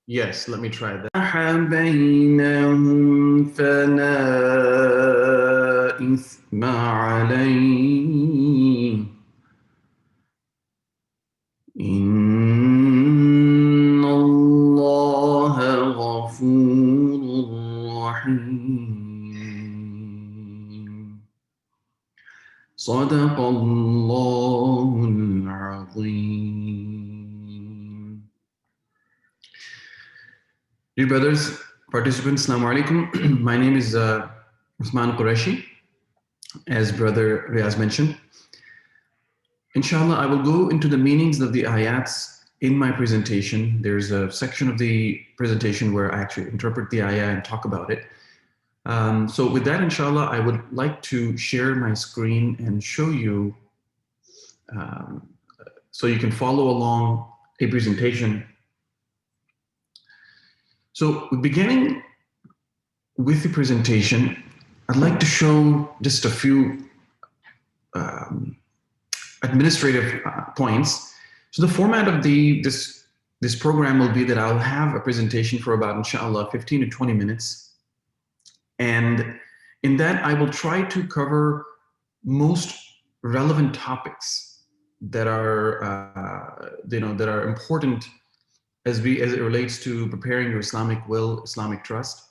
Yes, let me try that. بينهم فلا إثم عليه إن الله غفور رحيم صدق الله العظيم. Dear brothers, participants, Assalamu alaikum. My name is Usman Qureshi, as Brother Riaz mentioned. Inshallah, I will go into the meanings of the ayats in my presentation. There's a section of the presentation where I actually interpret the ayah and talk about it. So with that, inshallah, I would like to share my screen and show you so you can follow along a presentation. So beginning with the presentation, I'd like to show just a few administrative points. So the format of this program will be that I'll have a presentation for about, inshallah, 15 to 20 minutes. And in that, I will try to cover most relevant topics that are, that are important as it relates to preparing your Islamic will, Islamic trust.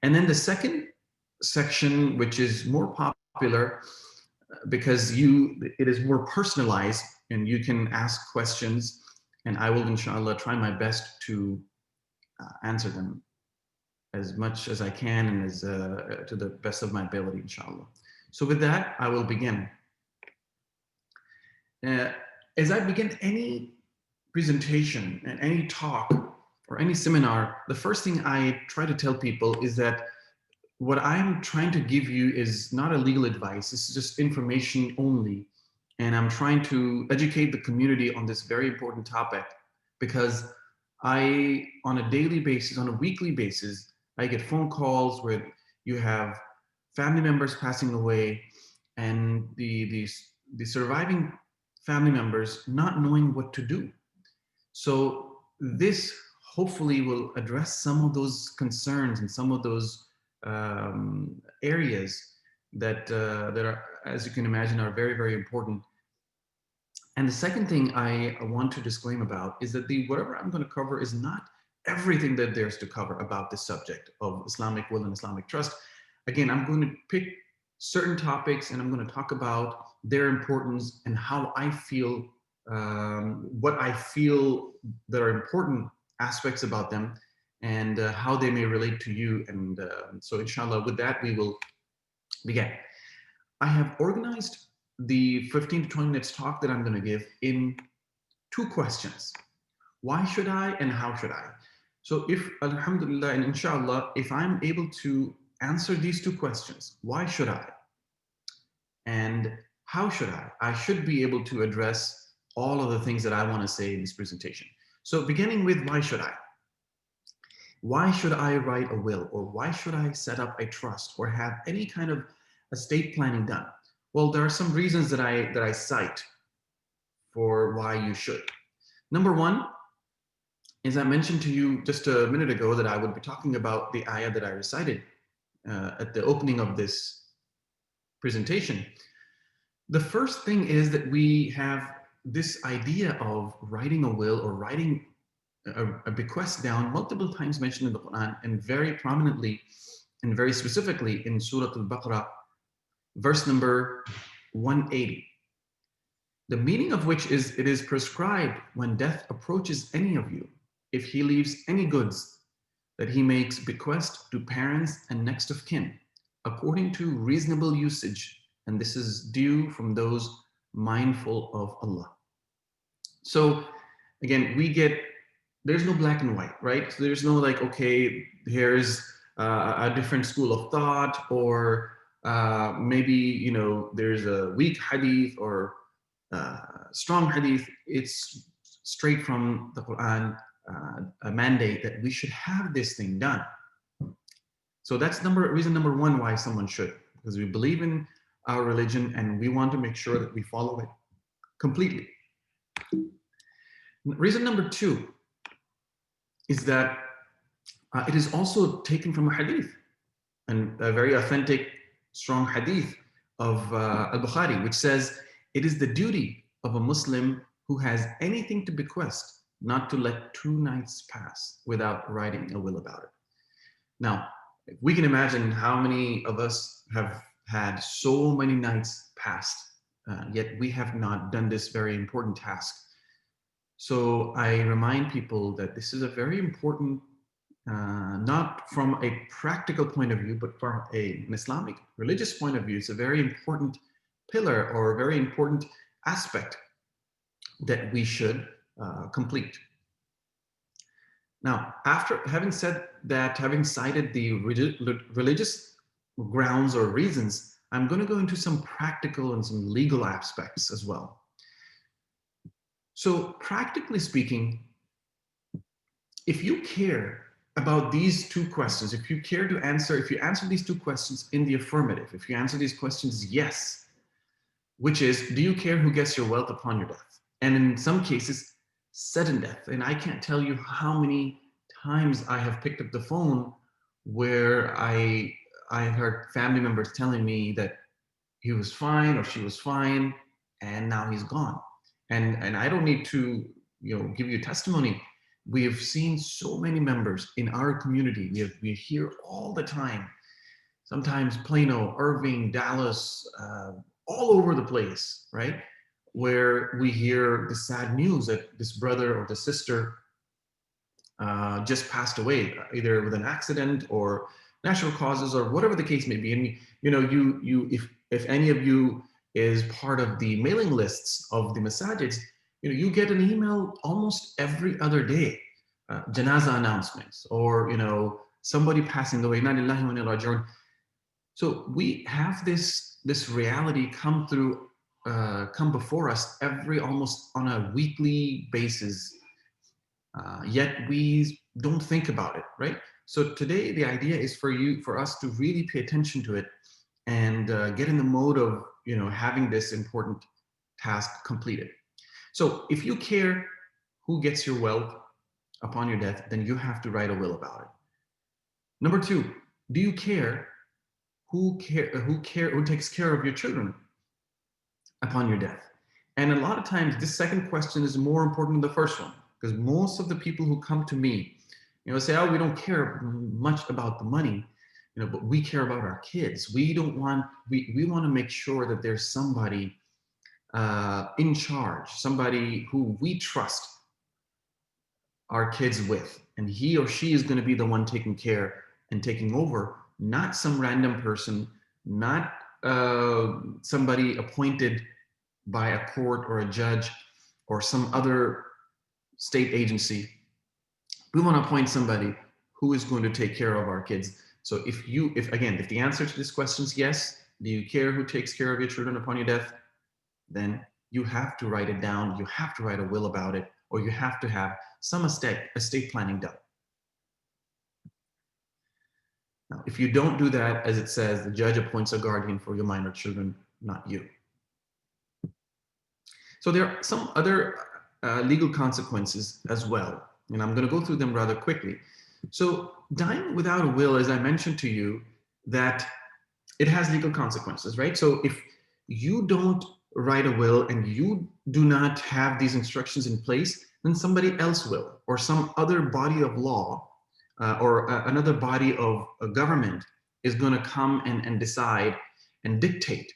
And then the second section, which is more popular because it is more personalized and you can ask questions, and I will inshallah try my best to answer them as much as I can and as to the best of my ability, inshallah. So with that, I will begin. As I begin any presentation and any talk or any seminar, the first thing I try to tell people is that what I'm trying to give you is not a legal advice. This is just information only. And I'm trying to educate the community on this very important topic because I, on a daily basis, on a weekly basis, I get phone calls where you have family members passing away and the surviving family members not knowing what to do. So this hopefully will address some of those concerns and some of those areas that are, as you can imagine, are very, very important. And the second thing I want to disclaim about is that whatever I'm going to cover is not everything that there's to cover about this subject of Islamic will and Islamic trust. Again, I'm going to pick certain topics and I'm going to talk about their importance and how I feel, what I feel that are important aspects about them and how they may relate to you. And so inshallah, with that, we will begin. I have organized the 15 to 20 minutes talk that I'm going to give in two questions. Why should I and how should I? So if, alhamdulillah and inshallah, if I'm able to answer these two questions, why should I? And how should I should be able to address all of the things that I want to say in this presentation. So beginning with why should I? Why should I write a will, or why should I set up a trust or have any kind of estate planning done? Well, there are some reasons that I cite for why you should. Number one, as I mentioned to you just a minute ago, that I would be talking about the ayah that I recited at the opening of this presentation. The first thing is that we have this idea of writing a will or writing a bequest down multiple times mentioned in the Quran, and very prominently and very specifically in Surah Al-Baqarah, verse number 180. The meaning of which is, it is prescribed when death approaches any of you, if he leaves any goods, that he makes bequest to parents and next of kin, according to reasonable usage, and this is due from those mindful of Allah. So again, there's no black and white, right? So there's no like, okay, here's a different school of thought, or maybe, there's a weak hadith or strong hadith. It's straight from the Quran, a mandate that we should have this thing done. So that's reason number one why someone should, because we believe in our religion and we want to make sure that we follow it completely. Reason number two is that it is also taken from a hadith, and a very authentic, strong hadith of Al-Bukhari, which says, it is the duty of a Muslim who has anything to bequest not to let 2 nights pass without writing a will about it. Now, we can imagine how many of us have had so many nights passed, yet we have not done this very important task. So I remind people that this is a very important, not from a practical point of view, but from an Islamic religious point of view, it's a very important pillar or a very important aspect that we should complete. Now, after having said that, having cited the religious grounds or reasons, I'm going to go into some practical and some legal aspects as well. So practically speaking, if you care about these 2 questions, if you care to answer, if you answer these 2 questions in the affirmative, if you answer these questions yes, which is, do you care who gets your wealth upon your death? And in some cases, sudden death. And I can't tell you how many times I have picked up the phone where I heard family members telling me that he was fine or she was fine, and now he's gone. And I don't need to, give you testimony. We have seen so many members in our community. We hear all the time, sometimes Plano, Irving, Dallas, all over the place, right? Where we hear the sad news that this brother or the sister just passed away, either with an accident or natural causes or whatever the case may be. And if any of you is part of the mailing lists of the masajids, you get an email almost every other day, janaza announcements, or somebody passing away. So we have this reality come before us almost on a weekly basis, yet we don't think about it, right? So today the idea is for us to really pay attention to it and get in the mode of having this important task completed. So if you care who gets your wealth upon your death, then you have to write a will about it. Number 2, do you care who takes care of your children upon your death? And a lot of times this second question is more important than the first one, because most of the people who come to me, say, oh, we don't care much about the money, but we care about our kids. We want to make sure that there's somebody in charge, somebody who we trust our kids with, and he or she is going to be the one taking care and taking over, not some random person, not somebody appointed by a court or a judge or some other state agency. We want to appoint somebody who is going to take care of our kids. So if the answer to this question is yes, do you care who takes care of your children upon your death? Then you have to write it down. You have to write a will about it, or you have to have some estate planning done. Now, if you don't do that, as it says, the judge appoints a guardian for your minor children, not you. So there are some other legal consequences as well, and I'm going to go through them rather quickly. So dying without a will, as I mentioned to you, that it has legal consequences, right? So if you don't write a will and you do not have these instructions in place, then somebody else will, or some other body of law or another body of a government is going to come and decide and dictate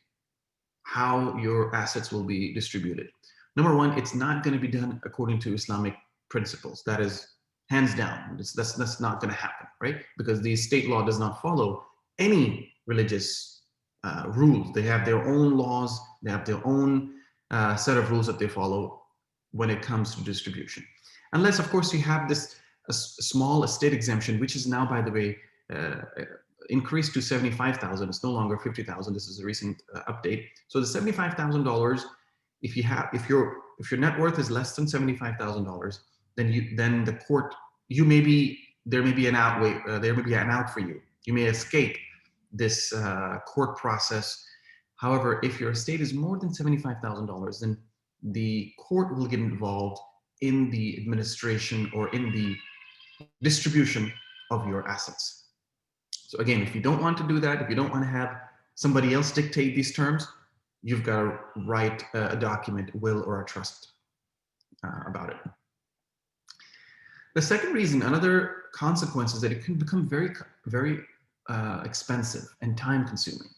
how your assets will be distributed. Number 1, it's not going to be done according to Islamic principles. That is hands down. That's not going to happen, right? Because the state law does not follow any religious rules. They have their own laws. They have their own set of rules that they follow when it comes to distribution. Unless, of course, you have this small estate exemption, which is now, by the way, increased to $75,000. It's no longer $50,000. This is a recent update. So the $75,000, if your net worth is less than $75,000, then the court, there may be an out for you. You may escape this court process. However, if your estate is more than $75,000, then the court will get involved in the administration or in the distribution of your assets. So again, if you don't want to do that, if you don't want to have somebody else dictate these terms, you've got to write a document, will or a trust about it. The second reason, another consequence, is that it can become very expensive and time consuming.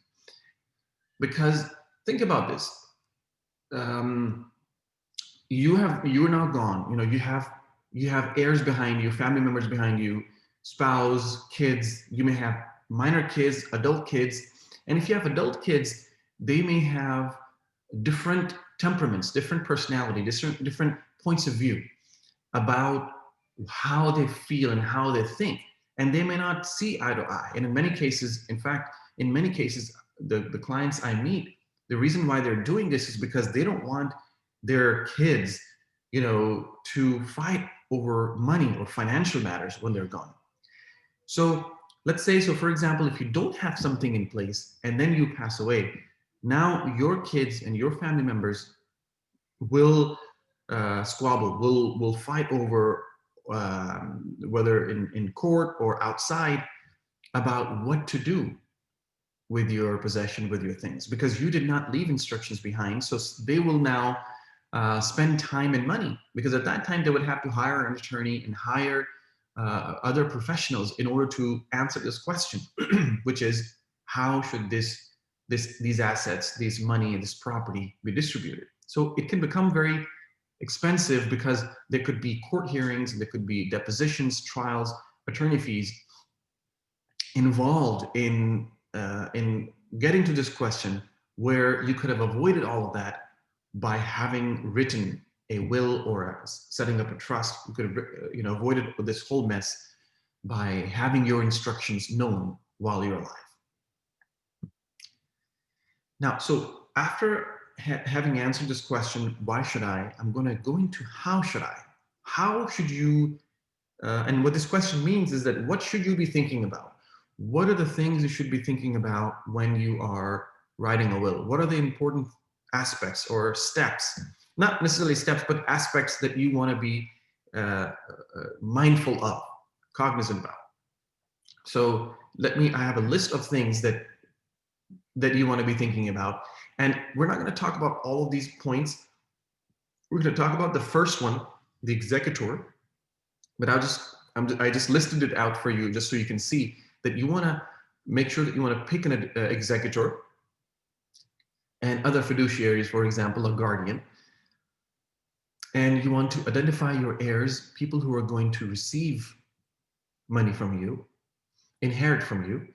Because think about this. You're now gone. You know, you have heirs behind you, family members behind you, spouse, kids. You may have minor kids, adult kids. And if you have adult kids, they may have different temperaments, different personality, different points of view about how they feel and how they think. And they may not see eye to eye. And in many cases, in fact, in many cases, the clients I meet, the reason why they're doing this is because they don't want their kids, you know, to fight over money or financial matters when they're gone. So let's say, so for example, if you don't have something in place and then you pass away, now your kids and your family members will squabble, will fight over whether in court or outside about what to do with your possession, with your things, because you did not leave instructions behind. So they will now spend time and money, because at that time they would have to hire an attorney and hire other professionals in order to answer this question, which is, how should these assets, this money, this property be distributed? So it can become very expensive because there could be court hearings, there could be depositions, trials, attorney fees involved in getting to this question, where you could have avoided all of that by having written a will or setting up a trust. You could have avoided this whole mess by having your instructions known while you're alive. Now, so after having answered this question, why should I? I'm going to go into how should I? How should you? And what this question means is that what should you be thinking about? What are the things you should be thinking about when you are writing a will? What are the important aspects or steps? Not necessarily steps, but aspects that you want to be mindful of, cognizant about. So I have a list of things that you want to be thinking about. And we're not going to talk about all of these points. We're going to talk about the first one, the executor. But I just listed it out for you just so you can see that you want to make sure that you want to pick an executor and other fiduciaries, for example, a guardian. And you want to identify your heirs, people who are going to receive money from you, inherit from you.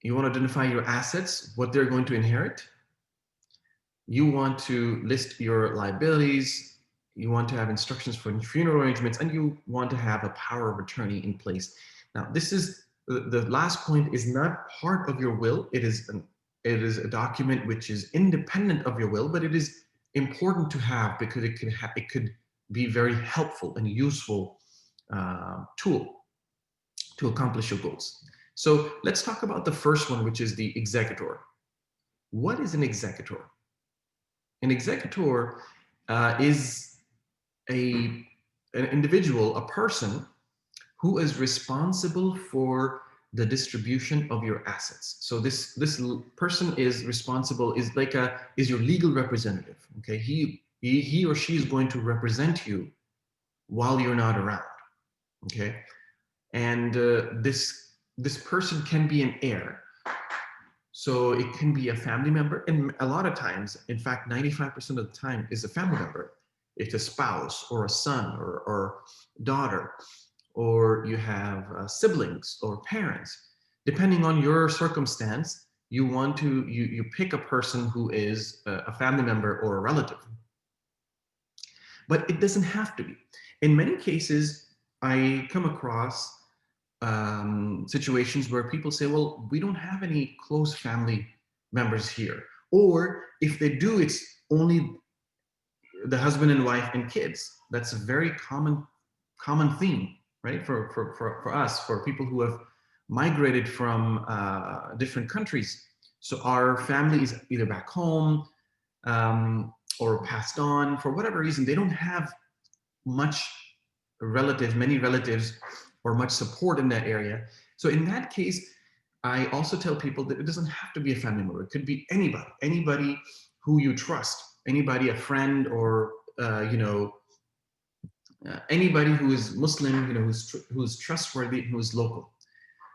You want to identify your assets, what they're going to inherit. You want to list your liabilities. You want to have instructions for funeral arrangements, and you want to have a power of attorney in place. Now, this is the last point is not part of your will. It is a document which is independent of your will, but it is important to have because it could be very helpful and useful tool to accomplish your goals. So let's talk about the first one, which is the executor. What is an executor? An executor is an individual, a person who is responsible for the distribution of your assets. So this person is responsible, is your legal representative. Okay, he or she is going to represent you while you're not around. Okay, and this person can be an heir. So it can be a family member, and a lot of times, in fact, 95% of the time, is a family member. It's a spouse or a son or daughter, or you have siblings or parents. Depending on your circumstance, you pick a person who is a family member or a relative. But it doesn't have to be. In many cases, I come across situations where people say, well, we don't have any close family members here. Or if they do, it's only the husband and wife and kids. That's a very common theme, right? For us, for people who have migrated from different countries. So our family is either back home or passed on for whatever reason. They don't have many relatives or much support in that area. So in that case, I also tell people that it doesn't have to be a family member. It could be anybody who you trust, anybody, a friend, or anybody who is Muslim, who's trustworthy, who is local.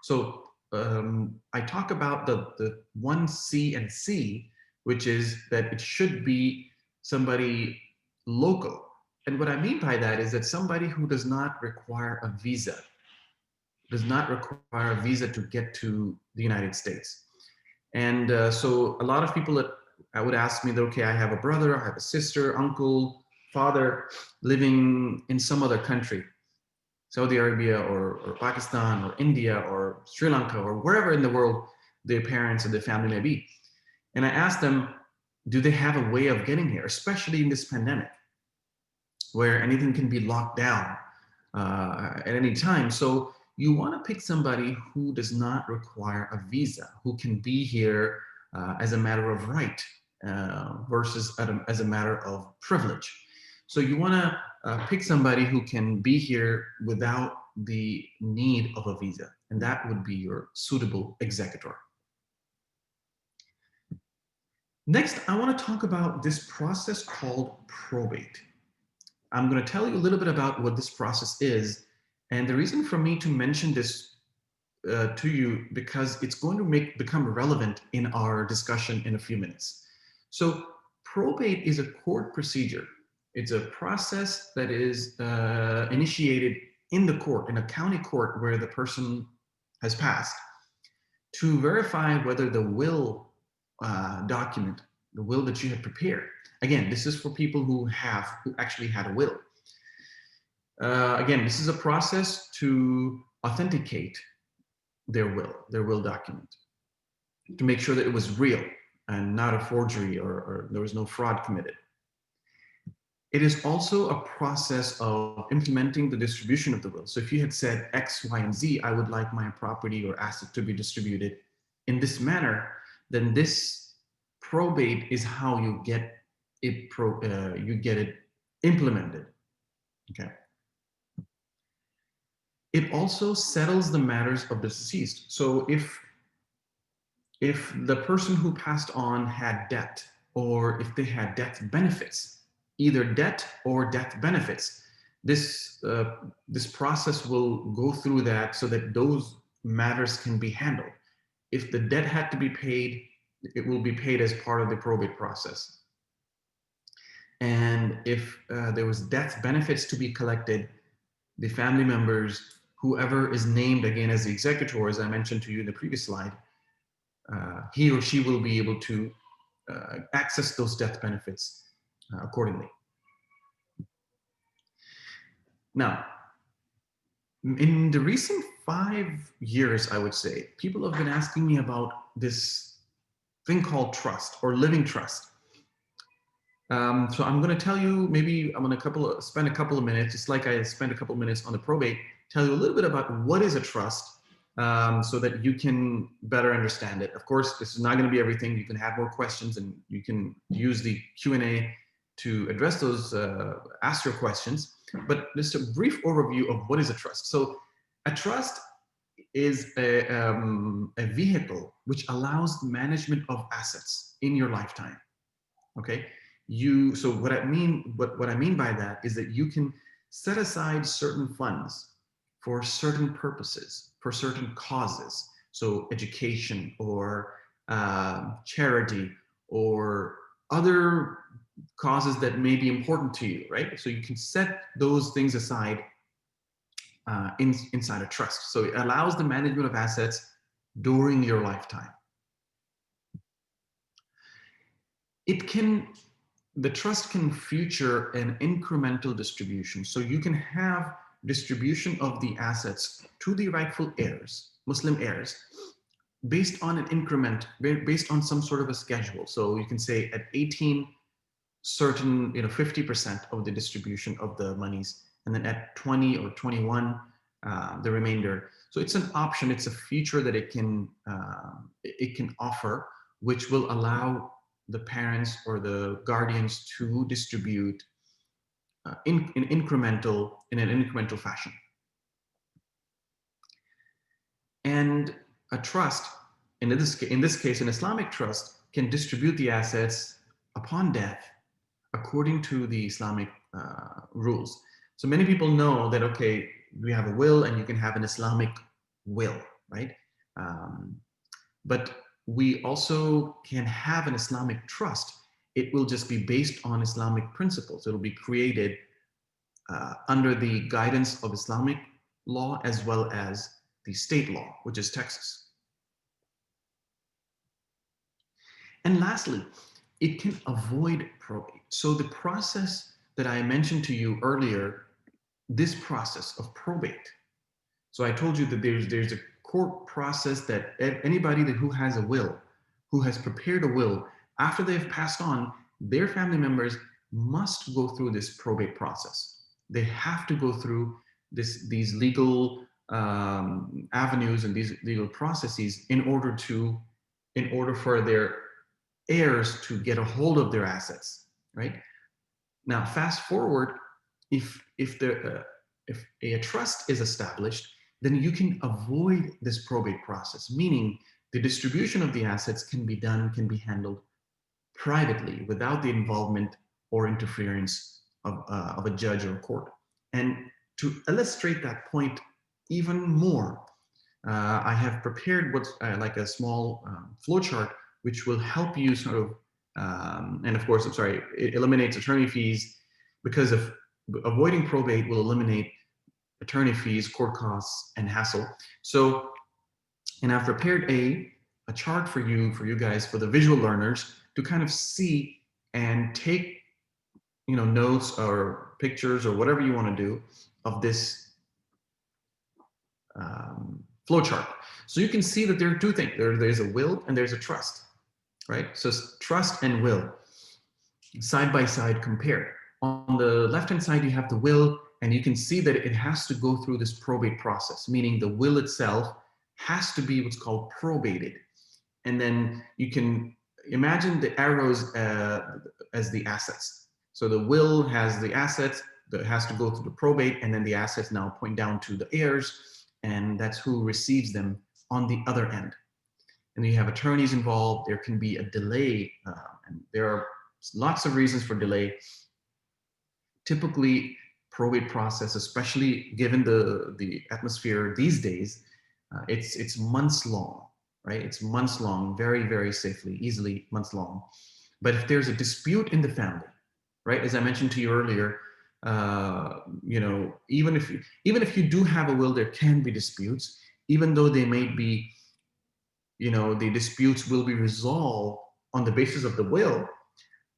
So I talk about the 1C and C, which is that it should be somebody local. And what I mean by that is that somebody who does not require a visa, to get to the United States. And so a lot of people that I would ask me that, okay, I have a brother, I have a sister, uncle, father living in some other country, Saudi Arabia or Pakistan or India or Sri Lanka or wherever in the world their parents or their family may be. And I ask them, do they have a way of getting here, especially in this pandemic, where anything can be locked down at any time? So you want to pick somebody who does not require a visa, who can be here as a matter of right versus as a matter of privilege. So you want to pick somebody who can be here without the need of a visa, and that would be your suitable executor. Next, I want to talk about this process called probate. I'm going to tell you a little bit about what this process is, and the reason for me to mention this to you, because it's going to become relevant in our discussion in a few minutes. So probate is a court procedure. It's a process that is initiated in the court, in a county court where the person has passed, to verify whether the will document, the will that you have prepared. Again, this is for people who actually had a will. Again, this is a process to authenticate their will document, to make sure that it was real and not a forgery, or there was no fraud committed. It is also a process of implementing the distribution of the will. So if you had said X, Y, and Z, I would like my property or asset to be distributed in this manner, then this probate is how you get it implemented. Okay. It also settles the matters of the deceased. So if the person who passed on had debt, or if they had death benefits, either debt or death benefits, this process will go through that so that those matters can be handled. If the debt had to be paid, it will be paid as part of the probate process. And if there was death benefits to be collected, the family members, whoever is named again as the executor, as I mentioned to you in the previous slide, he or she will be able to access those death benefits accordingly. Now, in the recent 5 years, I would say, people have been asking me about this thing called trust or living trust. So I'm going to tell you, maybe I'm going to spend a couple of minutes, just like I spent a couple of minutes on the probate, tell you a little bit about what is a trust, so that you can better understand it. Of course, this is not going to be everything. You can have more questions, and you can use the Q&A to address those, ask your questions. But just a brief overview of what is a trust. So a trust is a vehicle which allows the management of assets in your lifetime. Okay. So what I mean by that is that you can set aside certain funds for certain purposes, for certain causes. So education or charity or other causes that may be important to you, right? So you can set those things aside inside a trust. So it allows the management of assets during your lifetime. The trust can feature an incremental distribution. So you can have distribution of the assets to the rightful heirs, Muslim heirs, based on an increment, based on some sort of a schedule. So you can say at 18, certain 50% of the distribution of the monies, and then at 20 or 21, the remainder. So it's an option, it's a feature that it can offer, which will allow the parents or the guardians to distribute in an incremental fashion. And a trust, in this case, an Islamic trust, can distribute the assets upon death according to the Islamic rules. So many people know that, okay, we have a will and you can have an Islamic will, right? But we also can have an Islamic trust. It will just be based on Islamic principles. It'll be created under the guidance of Islamic law as well as the state law, which is Texas. And lastly, it can avoid probate. So the process that I mentioned to you earlier, this process of probate. So I told you that there's a court process that anybody who has a will, who has prepared a will, after they've passed on, their family members must go through this probate process. They have to go through these legal avenues and these legal processes in order for their heirs to get a hold of their assets, right? Now, fast forward, if a trust is established, then you can avoid this probate process, meaning the distribution of the assets can be handled privately without the involvement or interference of a judge or a court. And to illustrate that point even more, I have prepared what's like a small flowchart, which will help you sort of, and of course, I'm sorry, it eliminates attorney fees, because of avoiding probate will eliminate attorney fees, court costs, and hassle. So, and I've prepared a chart for you guys, for the visual learners, to kind of see and take, notes or pictures or whatever you want to do of this flowchart. So you can see that there are two things. There's a will and there's a trust, right? So trust and will, side by side, compared. On the left-hand side, you have the will, and you can see that it has to go through this probate process, meaning the will itself has to be what's called probated. And then you can imagine the arrows as the assets. So the will has the assets that has to go through the probate, and then the assets now point down to the heirs, and that's who receives them on the other end. And you have attorneys involved. There can be a delay, and there are lots of reasons for delay. Typically, probate process, especially given the atmosphere these days, it's months long, right? It's months long, very, very safely, easily months long. But if there's a dispute in the family, right, as I mentioned to you earlier, even if you do have a will, there can be disputes, even though they may be, the disputes will be resolved on the basis of the will.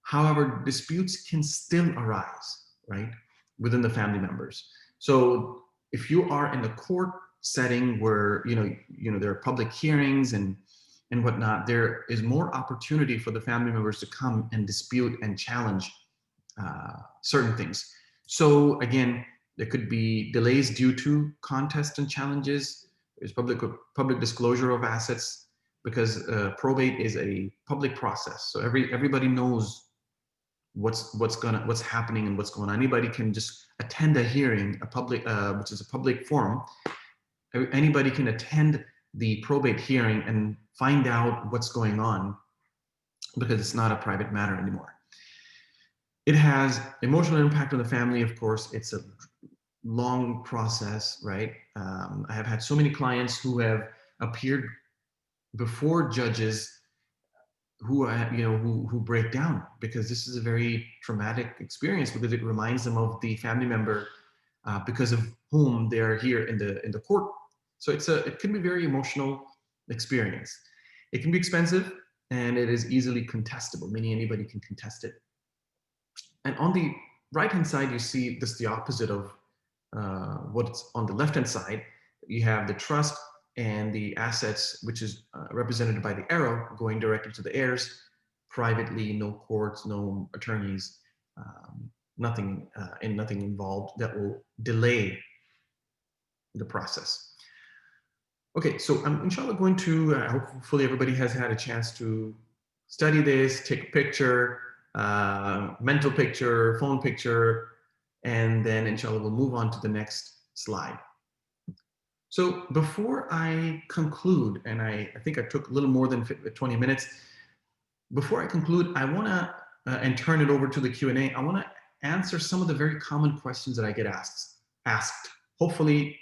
However, disputes can still arise, right, within the family members. So if you are in a court setting where there are public hearings and whatnot, there is more opportunity for the family members to come and dispute and challenge certain things. So again, there could be delays due to contests and challenges. There's public disclosure of assets, because probate is a public process. So everybody knows what's happening and what's going on. Anybody can just attend a hearing, which is a public forum. Anybody can attend the probate hearing and find out what's going on, because it's not a private matter anymore. It has emotional impact on the family, of course. It's a long process, right? I have had so many clients who have appeared before judges who break down, because this is a very traumatic experience, because it reminds them of the family member because of whom they are here in the court. So it can be a very emotional experience. It can be expensive, and it is easily contestable, meaning anybody can contest it. And on the right-hand side, you see this the opposite of what's on the left-hand side. You have the trust and the assets, which is represented by the arrow, going directly to the heirs, privately, no courts, no attorneys, nothing involved that will delay the process. Okay, so I'm inshallah going to, hopefully everybody has had a chance to study this, take a picture, mental picture, phone picture, and then inshallah we'll move on to the next slide. So before I conclude, and I think I took a little more than 20 minutes, before I conclude, I want to, and turn it over to the Q&A, I want to answer some of the very common questions that I get asked. Hopefully,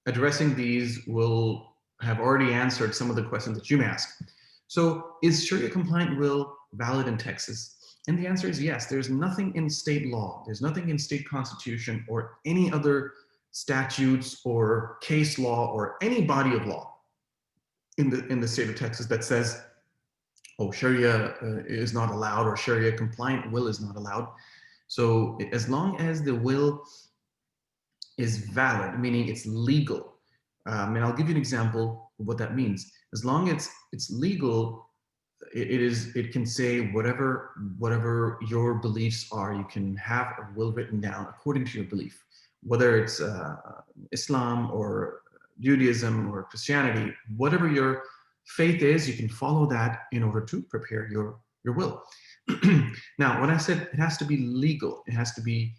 addressing these will have already answered some of the questions that you may ask. So, is Sharia compliant will valid in Texas? And the answer is yes. There's nothing in state law, there's nothing in state constitution or any other statutes or case law or any body of law in the state of Texas that says, oh, Sharia is not allowed or Sharia compliant will is not allowed. So as long as the will is valid, meaning it's legal, and I'll give you an example of what that means. As long as it's legal, it can say whatever your beliefs are. You can have a will written down according to your belief, whether it's Islam or Judaism or Christianity, whatever your faith is, you can follow that in order to prepare your will. Now, when I said it has to be legal, it has to be,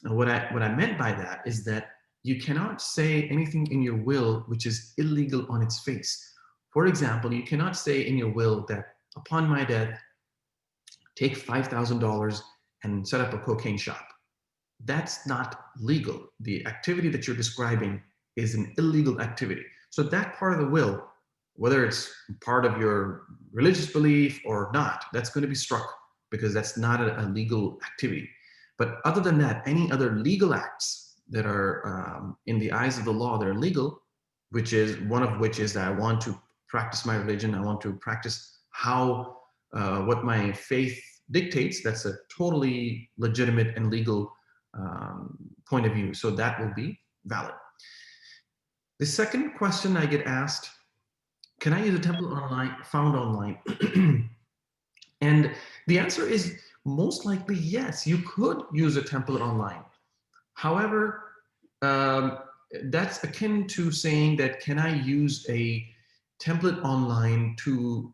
what I meant by that is that you cannot say anything in your will which is illegal on its face. For example, you cannot say in your will that upon my death, take $5,000 and set up a cocaine shop. That's not legal. The activity that you're describing is an illegal activity. So that part of the will, whether it's part of your religious belief or not, that's going to be struck because that's not a legal activity. But other than that, any other legal acts that are in the eyes of the law that are legal, which is one of which is that I want to practice my religion, I want to practice how what my faith dictates. That's a totally legitimate and legal point of view. So that will be valid. The second question I get asked, can I use a template found online? And the answer is most likely yes, you could use a template online. However, that's akin to saying that, can I use a template online to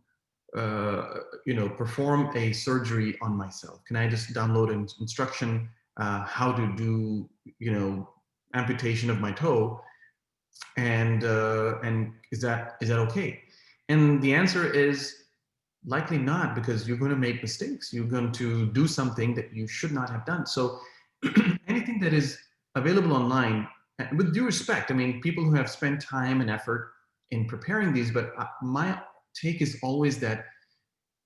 perform a surgery on myself? Can I just download an instruction how to do, amputation of my toe, and is that okay? And the answer is likely not, because you're going to make mistakes. You're going to do something that you should not have done. So anything that is available online, with due respect, I mean, people who have spent time and effort in preparing these, but my take is always that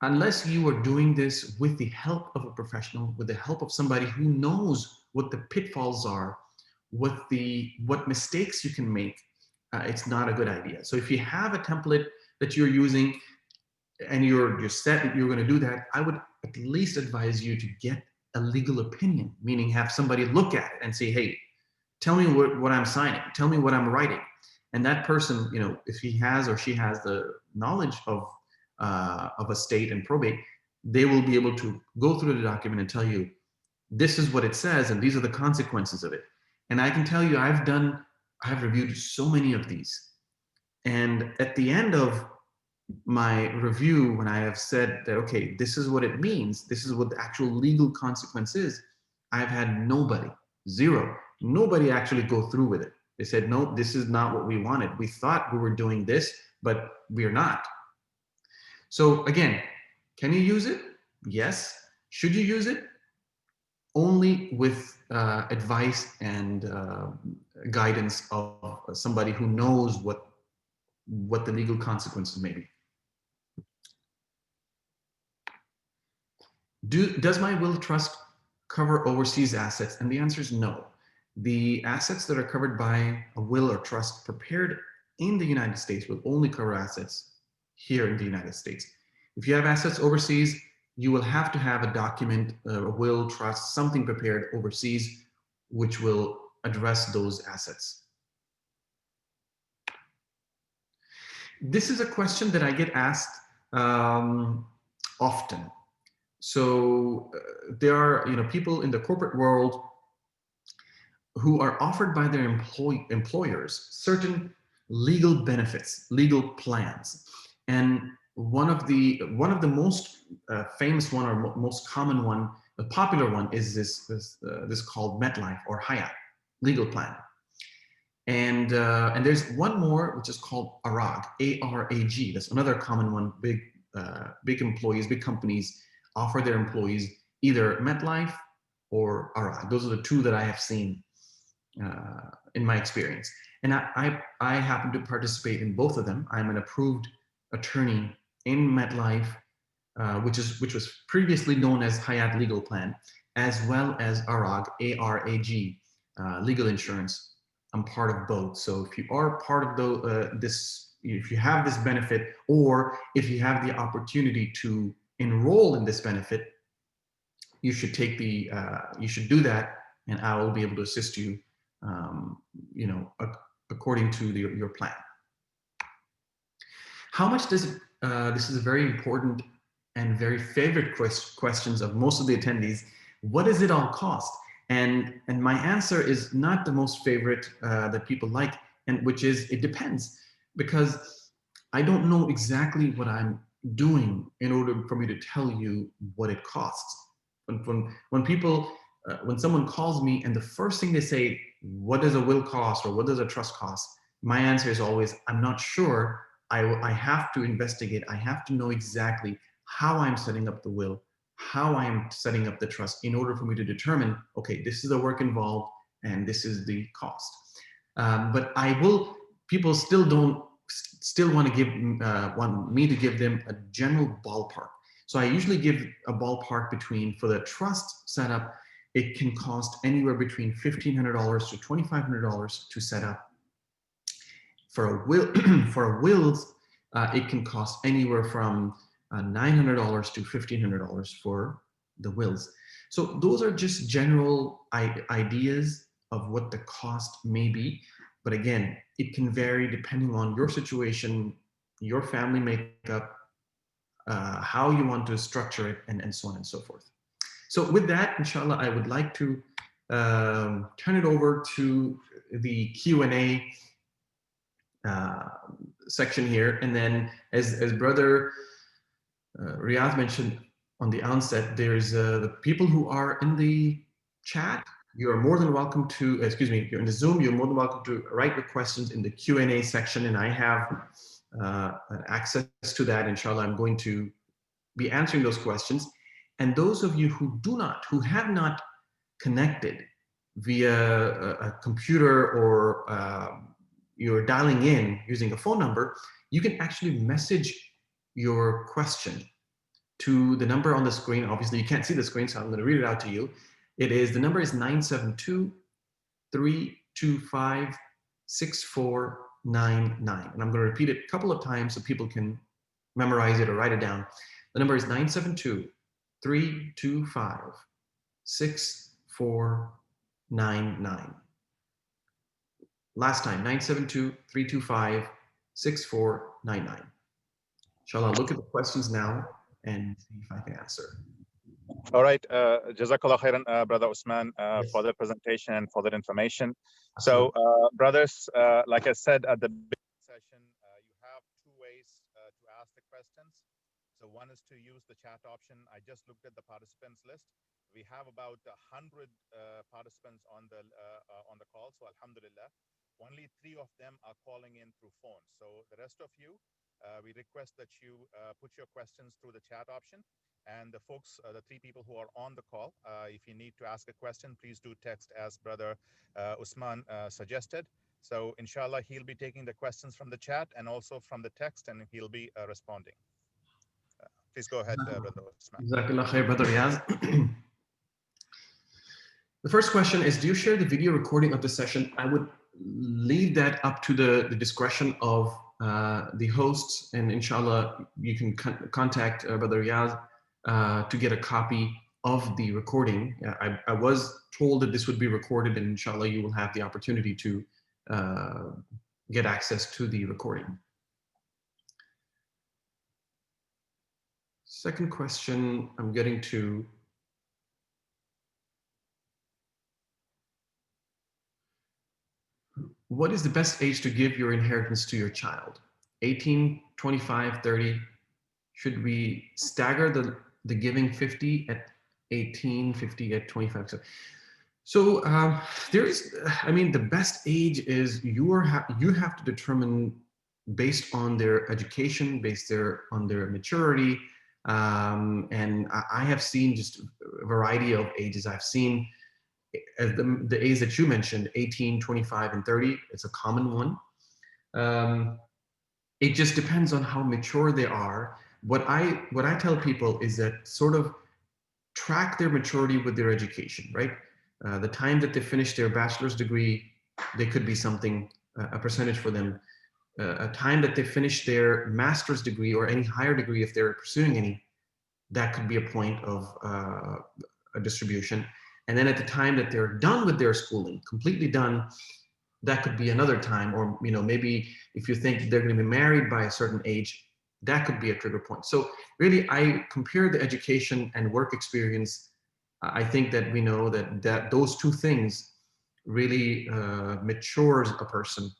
unless you are doing this with the help of a professional, with the help of somebody who knows what the pitfalls are, what mistakes you can make, it's not a good idea. So if you have a template that you're using and you're set that you're going to do that, I would at least advise you to get a legal opinion, meaning have somebody look at it and say, hey, tell me what I'm signing, tell me what I'm writing. And that person, if he has or she has the knowledge of estate and probate, they will be able to go through the document and tell you, this is what it says and these are the consequences of it. And I can tell you, I've reviewed so many of these. And at the end of my review, when I have said that, okay, this is what it means, this is what the actual legal consequence is, I've had nobody actually go through with it. They said, no, this is not what we wanted. We thought we were doing this, but we're not. So again, can you use it? Yes. Should you use it? Only with advice and guidance of somebody who knows what the legal consequences may be. Does my will trust cover overseas assets? And the answer is no. The assets that are covered by a will or trust prepared in the United States will only cover assets here in the United States. If you have assets overseas, you will have to have a document, a will, trust, something prepared overseas, which will address those assets. This is a question that I get asked often. So there are people in the corporate world who are offered by their employers certain legal benefits, legal plans, and one of the most famous one or most common one, the popular one, is this called MetLife or Hyatt legal plan. And there's one more, which is called ARAG, A-R-A-G. That's another common one. Big employees, big companies offer their employees either MetLife or ARAG. Those are the two that I have seen in my experience. And I happen to participate in both of them. I'm an approved attorney in MetLife, which was previously known as Hayat Legal Plan, as well as ARAG, A-R-A-G, legal insurance. I'm part of both. So if you are part of if you have this benefit, or if you have the opportunity to enroll in this benefit, you should you should do that, and I will be able to assist you, according to your plan. How much does it? This is a very important and very favorite questions of most of the attendees. What does it all cost? And my answer is not the most favorite that people like, and which is it depends, because I don't know exactly what I'm doing in order for me to tell you what it costs. When someone calls me and the first thing they say, what does a will cost, or what does a trust cost? My answer is always, I'm not sure. I have to investigate. I have to know exactly how I'm setting up the will, how I'm setting up the trust, in order for me to determine, okay, this is the work involved and this is the cost. But people still want me to give them a general ballpark. So I usually give a ballpark between, for the trust setup, it can cost anywhere between $1,500 to $2,500 to set up. For a wills, it can cost anywhere from $900 to $1,500 for the wills. So those are just general ideas of what the cost may be. But again, it can vary depending on your situation, your family makeup, how you want to structure it, and so on and so forth. So with that, inshallah, I would like to turn it over to the Q&A section here. And then as Brother Riyadh mentioned on the onset, there's the people who are in the chat. You are more than welcome to, if you're in the Zoom, you're more than welcome to write your questions in the Q&A section, and I have access to that. Inshallah, I'm going to be answering those questions. And those of you who have not connected via a computer, or you're dialing in using a phone number, you can actually message your question to the number on the screen. Obviously, you can't see the screen, so I'm going to read it out to you. The number is 972-325-6499. And I'm going to repeat it a couple of times so people can memorize it or write it down. The number is 972-325-6499. Last time, 972-325-6499. Shall I look at the questions now and see if I can answer? All right. Jazakallah khairan, Brother Usman, yes, for the presentation and for that information. Absolutely. So, brothers, like I said at the beginning session, you have two ways to ask the questions. So one is to use the chat option. I just looked at the participants list. We have about 100 participants on the call. So alhamdulillah, only 3 of them are calling in through phone. So the rest of you, we request that you put your questions through the chat option. And the folks, the 3 people who are on the call, if you need to ask a question, please do text as Brother Usman suggested. So inshallah, he'll be taking the questions from the chat and also from the text, and he'll be responding. Please go ahead, Brother Usman. Jazakallah khair, Brother Riyaz. The first question is, do you share the video recording of the session? I would leave that up to the discretion of the hosts, and inshallah, you can contact Brother Riyaz to get a copy of the recording. I was told that this would be recorded, and inshallah, you will have the opportunity to get access to the recording. Second question I'm getting to. What is the best age to give your inheritance to your child? 18, 25, 30? Should we stagger the giving 50 at 18, 50 at 25? So So there is, I mean, the best age is you have to determine based on their education, on their maturity. And I have seen just a variety of ages. I've seen the age that you mentioned, 18, 25, and 30. It's a common one. Um, it just depends on how mature they are. What I tell people is that sort of track their maturity with their education, right? The time that they finish their bachelor's degree, they could be something, a percentage for them. A time that they finish their master's degree or any higher degree, if they're pursuing any, that could be a point of a distribution. And then at the time that they're done with their schooling, completely done, that could be another time. Or maybe if you think they're going to be married by a certain age, that could be a trigger point. So really, I compare the education and work experience. I think that we know that those two things really matures a person.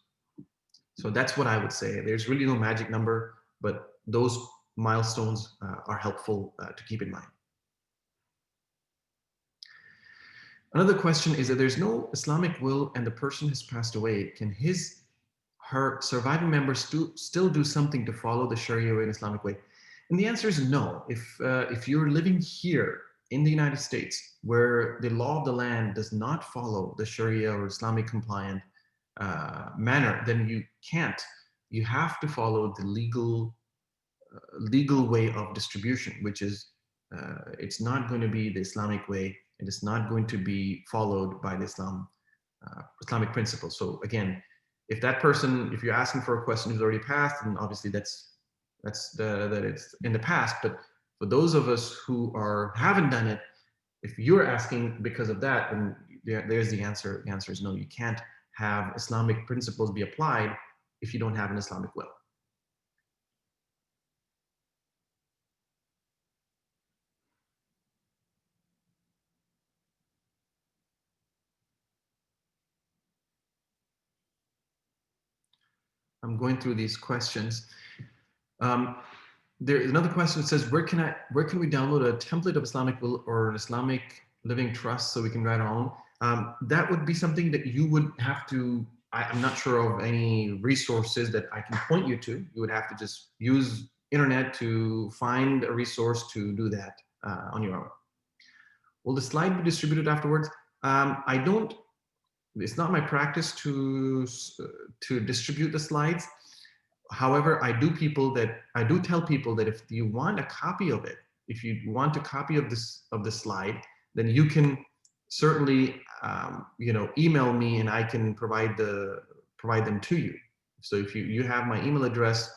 So that's what I would say. There's really no magic number, but those milestones are helpful to keep in mind. Another question is that there's no Islamic will and the person has passed away. Can her surviving members still do something to follow the Sharia way and Islamic way? And the answer is no. If you're living here in the United States, where the law of the land does not follow the Sharia or Islamic compliant manner, then you can't. You have to follow the legal way of distribution, which is it's not going to be the Islamic way, and it's not going to be followed by the Islamic principles. So again, if that person, if you're asking for a question who's already passed, then obviously that it's in the past. But for those of us who haven't done it, if you're asking because of that, then there's the answer. The answer is no. You can't have Islamic principles be applied if you don't have an Islamic will. I'm going through these questions. There is another question that says, where can we download a template of Islamic will or an Islamic living trust so we can write our own? That would be something that you would have to, I'm not sure of any resources that I can point you to. You would have to just use internet to find a resource to do that on your own. Will the slide be distributed afterwards? I don't, it's not my practice to distribute the slides. However, I do tell people that if you want a copy of it, if you want a copy of the slide, then you can certainly email me and I can provide them to you. So if you have my email address,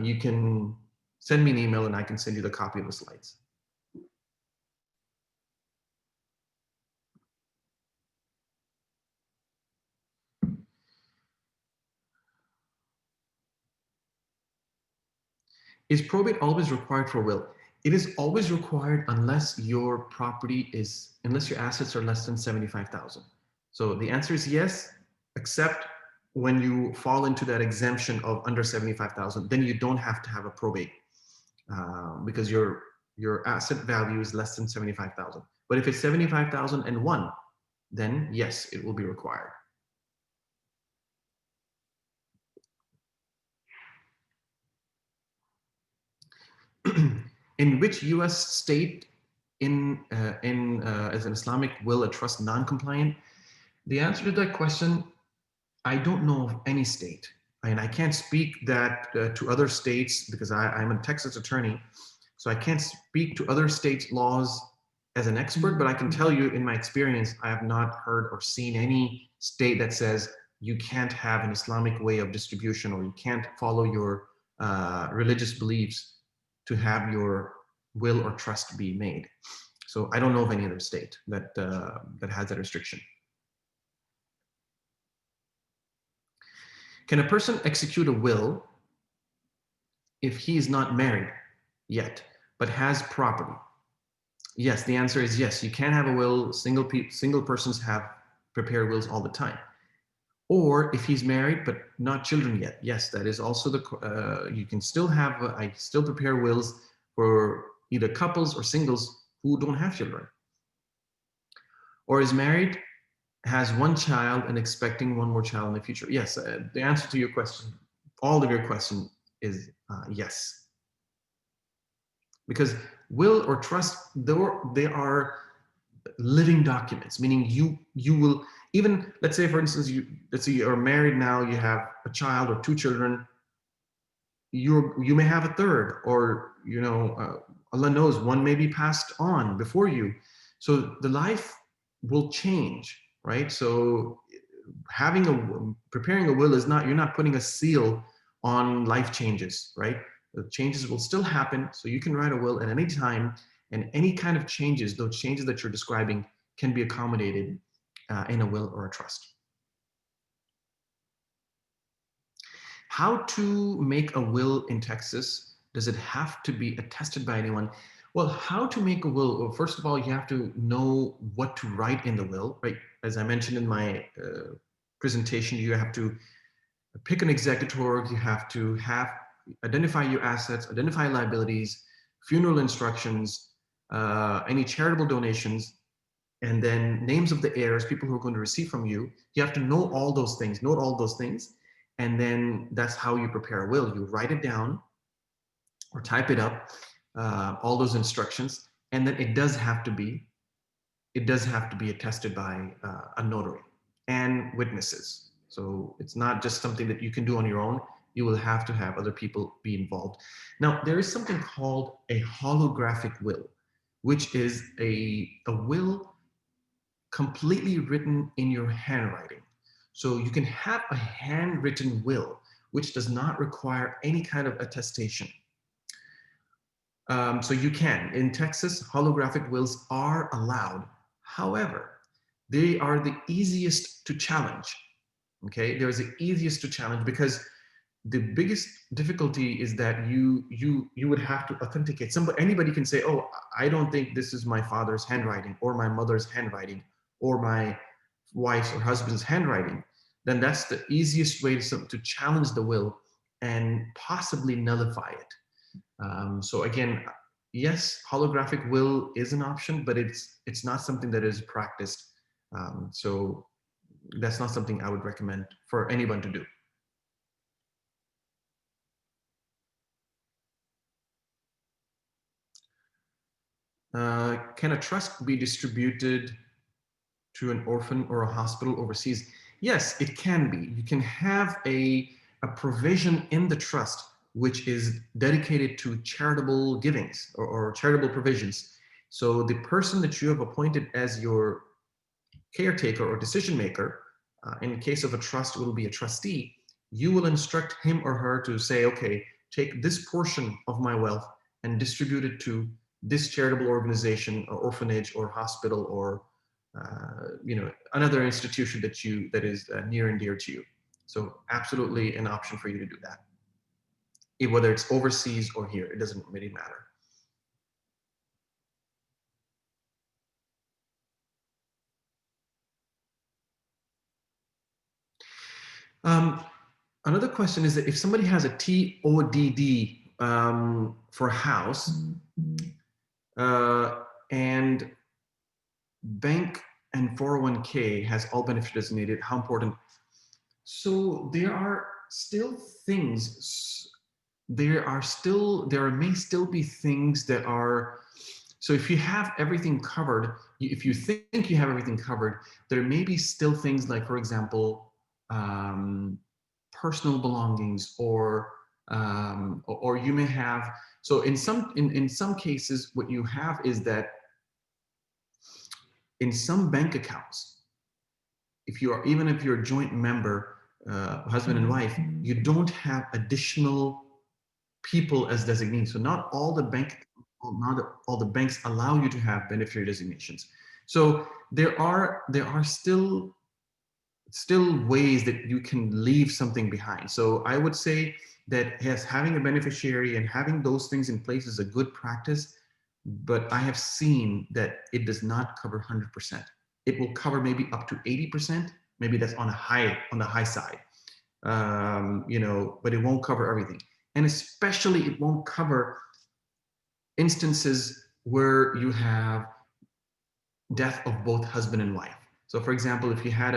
you can send me an email and I can send you the copy of the slides. Is probate always required for will? It is always required unless your assets are less than 75,000. So the answer is yes, except when you fall into that exemption of under 75,000, then you don't have to have a probate because your asset value is less than 75,000. But if it's 75,001, then yes, it will be required. In which U.S. state is an Islamic will a trust non-compliant? The answer to that question, I don't know of any state. And I can't speak that to other states because I'm a Texas attorney. So I can't speak to other states' laws as an expert, but I can tell you in my experience, I have not heard or seen any state that says you can't have an Islamic way of distribution or you can't follow your religious beliefs to have your will or trust be made. So I don't know of any other state that has that restriction. Can a person execute a will if he is not married yet, but has property? Yes, the answer is yes. You can have a will. Single persons have prepared wills all the time. Or if he's married but not children yet, yes, that is also you can still have. I still prepare wills for either couples or singles who don't have children. or is married, has one child, and expecting one more child in the future? Yes, the answer to your question, all of your question, is yes. Because will or trust, though they are living documents, meaning you will, even, let's say for instance, let's say you are married now, you have a child or two children, you may have a third, or Allah knows, one may be passed on before you. So the life will change, right? So preparing a will is not, you're not putting a seal on life changes, right? The changes will still happen, so you can write a will at any time, and any kind of changes, those changes that you're describing, can be accommodated in a will or a trust. How to make a will in Texas? Does it have to be attested by anyone? Well, how to make a will? Well, first of all, you have to know what to write in the will, right? As I mentioned in my presentation, you have to pick an executor, you have to identify your assets, identify liabilities, funeral instructions, any charitable donations, and then names of the heirs, people who are going to receive from you. You have to know all those things, note all those things, and then that's how you prepare a will. You write it down or type it up, all those instructions, and then it does have to be attested by a notary and witnesses. So it's not just something that you can do on your own. You will have to have other people be involved. Now, there is something called a holographic will, which is a will completely written in your handwriting. So you can have a handwritten will, which does not require any kind of attestation. So you can. In Texas, holographic wills are allowed. However, they are the easiest to challenge. Okay, they're the easiest to challenge because the biggest difficulty is that you would have to authenticate. Anybody can say, oh, I don't think this is my father's handwriting or my mother's handwriting or my wife's or husband's handwriting. Then that's the easiest way to challenge the will and possibly nullify it. So again, yes, holographic will is an option, but it's not something that is practiced. So that's not something I would recommend for anyone to do. Can a trust be distributed to an orphan or a hospital overseas? Yes, it can be. You can have a provision in the trust which is dedicated to charitable givings or charitable provisions. So the person that you have appointed as your caretaker or decision maker, in case of a trust, will be a trustee. You will instruct him or her to say, okay, take this portion of my wealth and distribute it to this charitable organization or orphanage or hospital or another institution that is near and dear to you. So absolutely an option for you to do that. Whether it's overseas or here, it doesn't really matter. Another question is that if somebody has a TODD for a house and bank and 401k has all benefit designated, how important? So there are still things, there may still be things that are, so if you have everything covered, if you think you have everything covered, there may be still things like, for example, personal belongings, or you may have, so in some cases, what you have is that in some bank accounts, even if you're a joint member, husband and wife, you don't have additional people as designees. So not all the banks allow you to have beneficiary designations. So there are still ways that you can leave something behind. So I would say that, yes, having a beneficiary and having those things in place is a good practice, but I have seen that it does not cover 100%. It will cover maybe up to 80%. Maybe that's on the high side, but it won't cover everything. And especially it won't cover instances where you have death of both husband and wife. So for example, if you had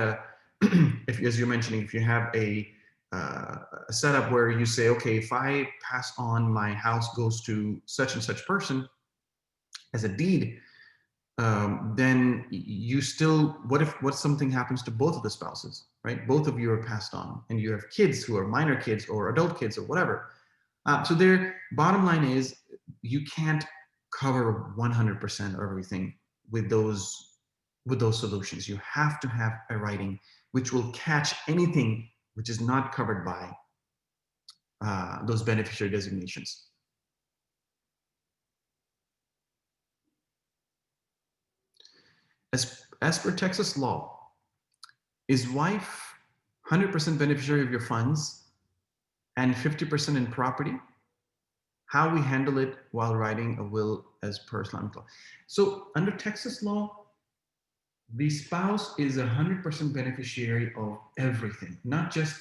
if, as you're mentioning, if you have a setup where you say, okay, if I pass on, my house goes to such and such person as a deed, then you still, what something happens to both of the spouses, right? Both of you are passed on, and you have kids who are minor kids or adult kids or whatever. So their bottom line is, you can't cover 100% of everything with those solutions. You have to have a writing which will catch anything which is not covered by those beneficiary designations. As per Texas law, is wife 100% beneficiary of your funds and 50% in property? How we handle it while writing a will as per Islamic law. So under Texas law, the spouse is 100% beneficiary of everything, not just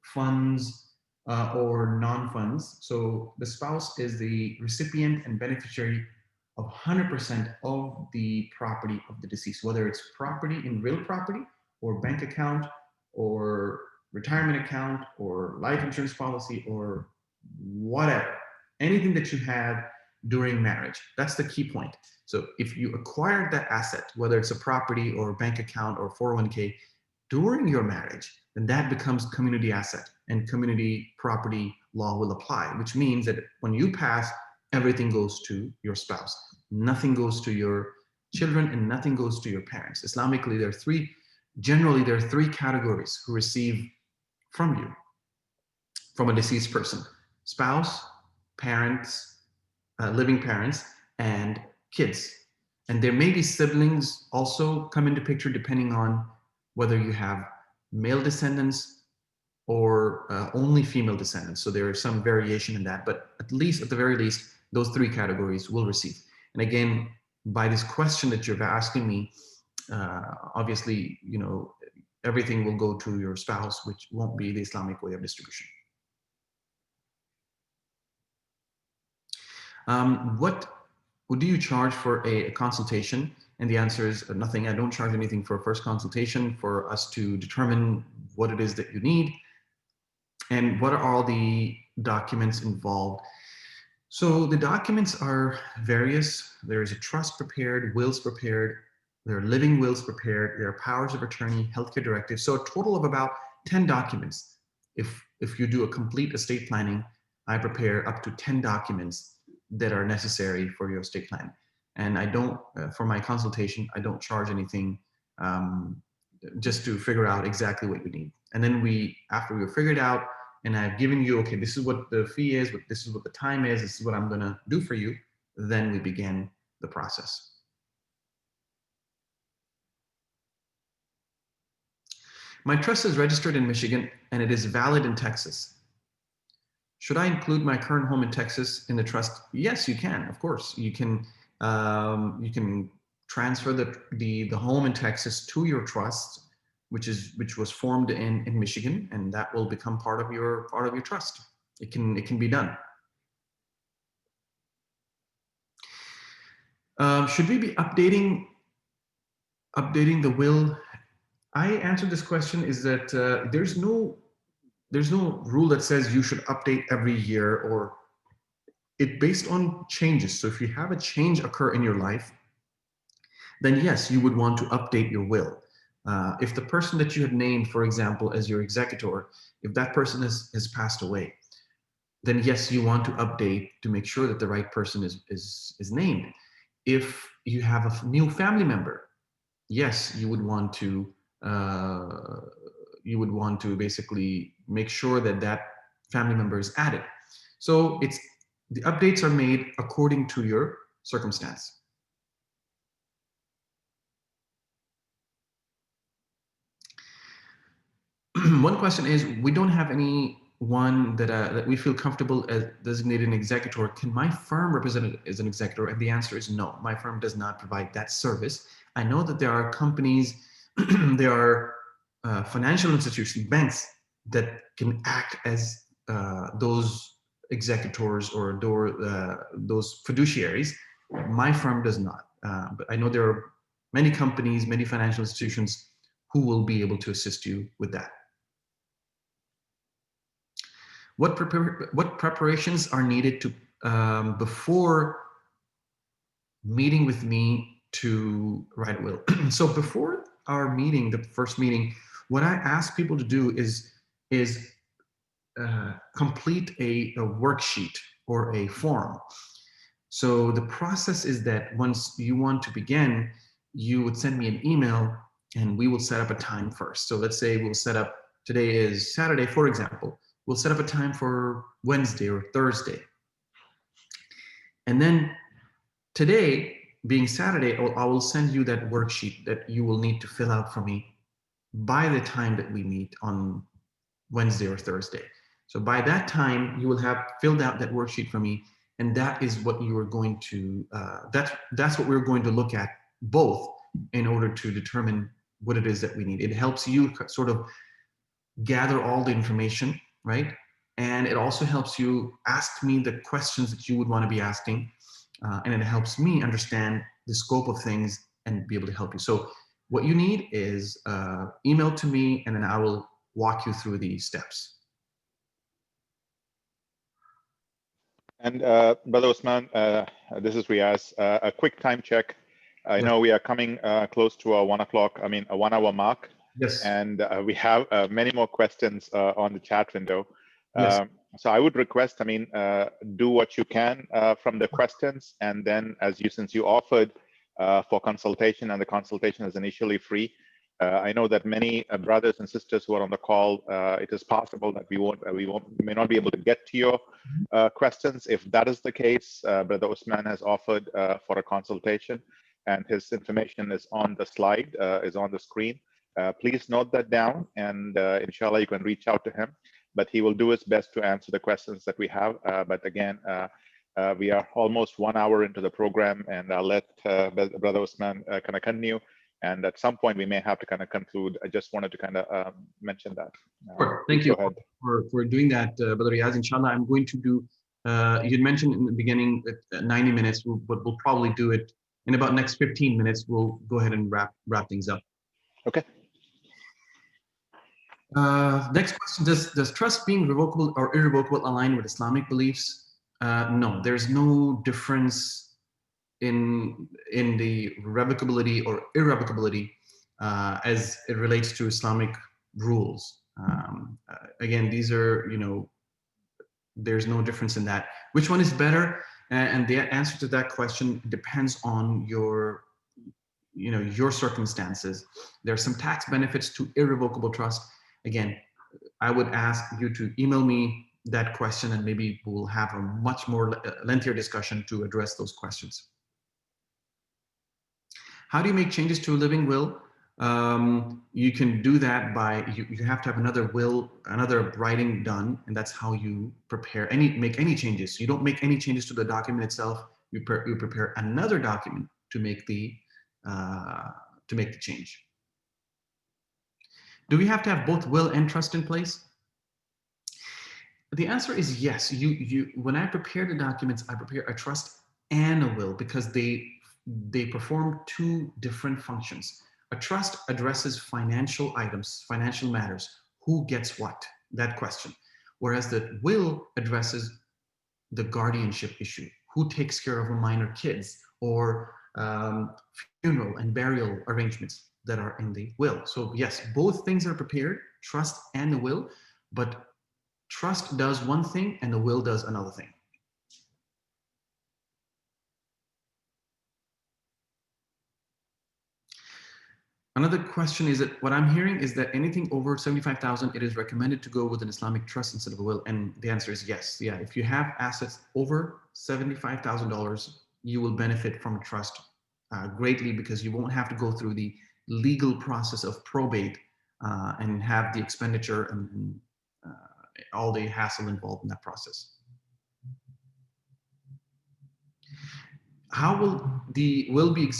funds or non-funds. So the spouse is the recipient and beneficiary of 100% of the property of the deceased, whether it's property in real property or bank account or retirement account or life insurance policy or whatever, anything that you had during marriage. That's the key point. So if you acquired that asset, whether it's a property or bank account or 401k during your marriage, then that becomes community asset, and community property law will apply, which means that when you pass, everything goes to your spouse. Nothing goes to your children and nothing goes to your parents. Islamically, generally there are three categories who receive from you, from a deceased person: spouse, parents, living parents, and kids. And there may be siblings also come into picture, depending on whether you have male descendants or only female descendants. So there is some variation in that, but at the very least, those three categories will receive. And again, by this question that you're asking me, obviously, everything will go to your spouse, which won't be the Islamic way of distribution. What do you charge for a consultation? And the answer is nothing. I don't charge anything for a first consultation for us to determine what it is that you need and what are all the documents involved. So the documents are various. There is a trust prepared, wills prepared, there are living wills prepared, there are powers of attorney, healthcare directives. So a total of about 10 documents. If you do a complete estate planning, I prepare up to 10 documents that are necessary for your estate plan. And I don't, for my consultation, I don't charge anything, just to figure out exactly what you need. And then after we've figured out, and I've given you, okay, this is what the fee is, this is what the time is, this is what I'm gonna do for you, then we begin the process. My trust is registered in Michigan and it is valid in Texas. Should I include my current home in Texas in the trust? Yes, you can, of course. You can transfer the home in Texas to your trust, which was formed in Michigan, and that will become part of your trust. It can be done. Should we be updating the will? I answered this question is that there's no rule that says you should update every year, or it based on changes. So if you have a change occur in your life, then yes, you would want to update your will. If the person that you had named, for example, as your executor, if that person has passed away, then yes, you want to update to make sure that the right person is named. If you have a new family member, yes, you would want to basically make sure that family member is added. So the updates are made according to your circumstance. One question is, we don't have anyone that we feel comfortable as designated an executor. Can my firm represent it as an executor? And the answer is no. My firm does not provide that service. I know that there are companies, there are financial institutions, banks that can act as those executors or those fiduciaries. My firm does not. But I know there are many companies, many financial institutions who will be able to assist you with that. What preparations are needed to before meeting with me to write a will? So before our meeting, the first meeting, what I ask people to do is complete a worksheet or a form. So the process is that once you want to begin, you would send me an email and we will set up a time first. So let's say we'll set up, today is Saturday, for example, we'll set up a time for Wednesday or Thursday. And then today, being Saturday, I will send you that worksheet that you will need to fill out for me by the time that we meet on Wednesday or Thursday. So by that time, you will have filled out that worksheet for me, and that is what you are going to, that's what we're going to look at both in order to determine what it is that we need. It helps you sort of gather all the information, right? And it also helps you ask me the questions that you would want to be asking, and it helps me understand the scope of things and be able to help you. So what you need is email to me, and then I will walk you through the steps. And Brother Usman, this is Riaz. A quick time check. I know we are coming close to a 1 o'clock, I mean, a 1 hour mark. Yes. And we have many more questions on the chat window. Yes. So I would request, I mean, do what you can from the questions. And then since you offered for consultation, and the consultation is initially free, I know that many brothers and sisters who are on the call, it is possible that we may not be able to get to your questions. If that is the case, Brother Usman has offered for a consultation, and his information is on the slide, is on the screen. Please note that down, and inshallah you can reach out to him, but he will do his best to answer the questions that we have. But again, we are almost 1 hour into the program, and I'll let Brother Usman kind of continue. And at some point we may have to kind of conclude. I just wanted to kind of mention that. Sure. Thank you for doing that, Brother Riaz. Inshallah, I'm going to do, you'd mentioned in the beginning 90 minutes, but we'll probably do it in about next 15 minutes. We'll go ahead and wrap things up. Okay. Next question, does trust being revocable or irrevocable align with Islamic beliefs? No, there's no difference in the revocability or irrevocability as it relates to Islamic rules. Again, these are, there's no difference in that. Which one is better? And the answer to that question depends on your circumstances. There are some tax benefits to irrevocable trust. Again, I would ask you to email me that question, and maybe we'll have a much more lengthier discussion to address those questions. How do you make changes to a living will? You can do that by, you have to have another will, another writing done, and that's how you make any changes. You don't make any changes to the document itself. You prepare another document to make the change. Do we have to have both will and trust in place? The answer is yes. When I prepare the documents, I prepare a trust and a will, because they perform two different functions. A trust addresses financial items, financial matters, who gets what, that question. Whereas the will addresses the guardianship issue, who takes care of minor kids, or funeral and burial arrangements that are in the will. So yes, both things are prepared, trust and the will, but trust does one thing and the will does another thing. Another question is that what I'm hearing is that anything over 75,000, it is recommended to go with an Islamic trust instead of a will. And the answer is yes. Yeah, if you have assets over $75,000, you will benefit from a trust greatly, because you won't have to go through the legal process of probate and have the expenditure and all the hassle involved in that process. How will the will be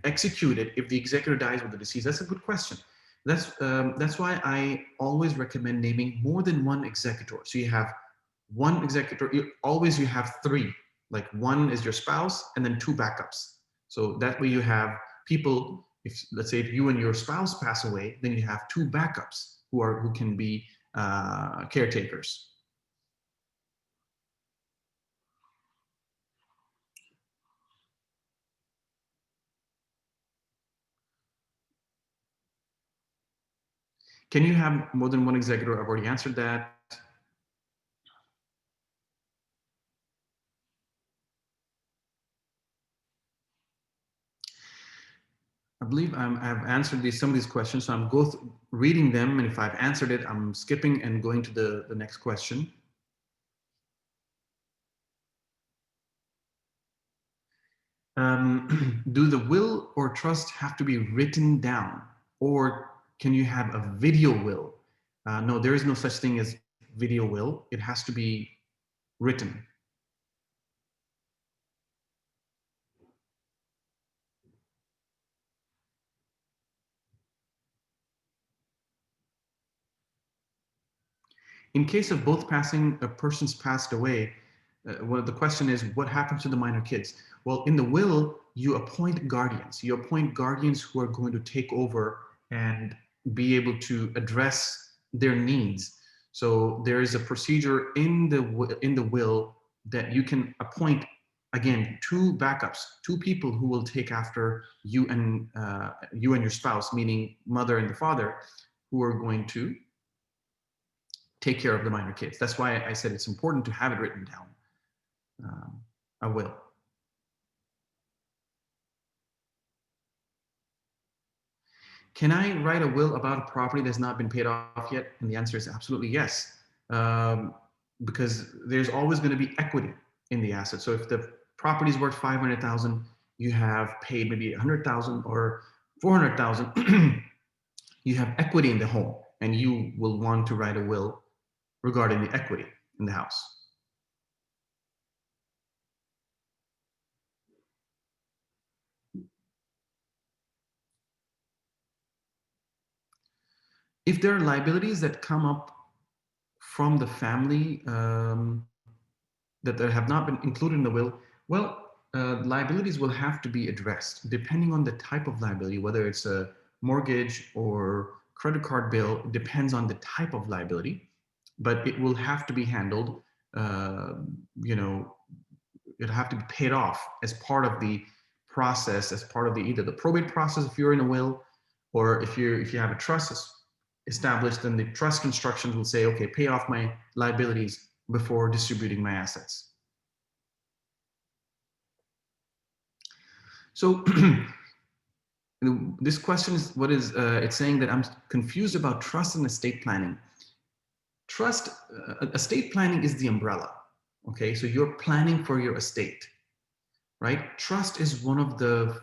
executed if the executor dies with the deceased? That's a good question. That's why I always recommend naming more than one executor. So you have one executor, you have three, like one is your spouse and then two backups. So that way you have people, if let's say if you and your spouse pass away, then you have two backups who can be caretakers. Can you have more than one executor? I've already answered that. I believe I've answered some of these questions, so I'm reading them, and if I've answered it, I'm skipping and going to the next question. Do the will or trust have to be written down, or can you have a video will? No, there is no such thing as video will. It has to be written. In case of both passing, a person's passed away, well, the question is, what happens to the minor kids? Well, in the will, you appoint guardians. You appoint guardians who are going to take over and be able to address their needs. So there is a procedure in the will that you can appoint, again, two backups, two people who will take after you and your spouse, meaning mother and the father, who are going to take care of the minor kids. That's why I said it's important to have it written down. A will. Can I write a will about a property that's not been paid off yet? And the answer is absolutely yes, because there's always going to be equity in the asset. So if the property is worth 500,000, you have paid maybe 100,000 or 400,000. You have equity in the home, and you will want to write a will regarding the equity in the house. If there are liabilities that come up from the family that have not been included in the will, well, liabilities will have to be addressed depending on the type of liability, whether it's a mortgage or credit card bill. It depends on the type of liability, but it will have to be handled. It'll have to be paid off as part of the process, as part of either the probate process if you're in a will, or if you have a trust established, then the trust instructions will say, okay, pay off my liabilities before distributing my assets. So this question is it's saying that I'm confused about trust and estate planning. Trust, estate planning is the umbrella. Okay, so you're planning for your estate, right? Trust is one of the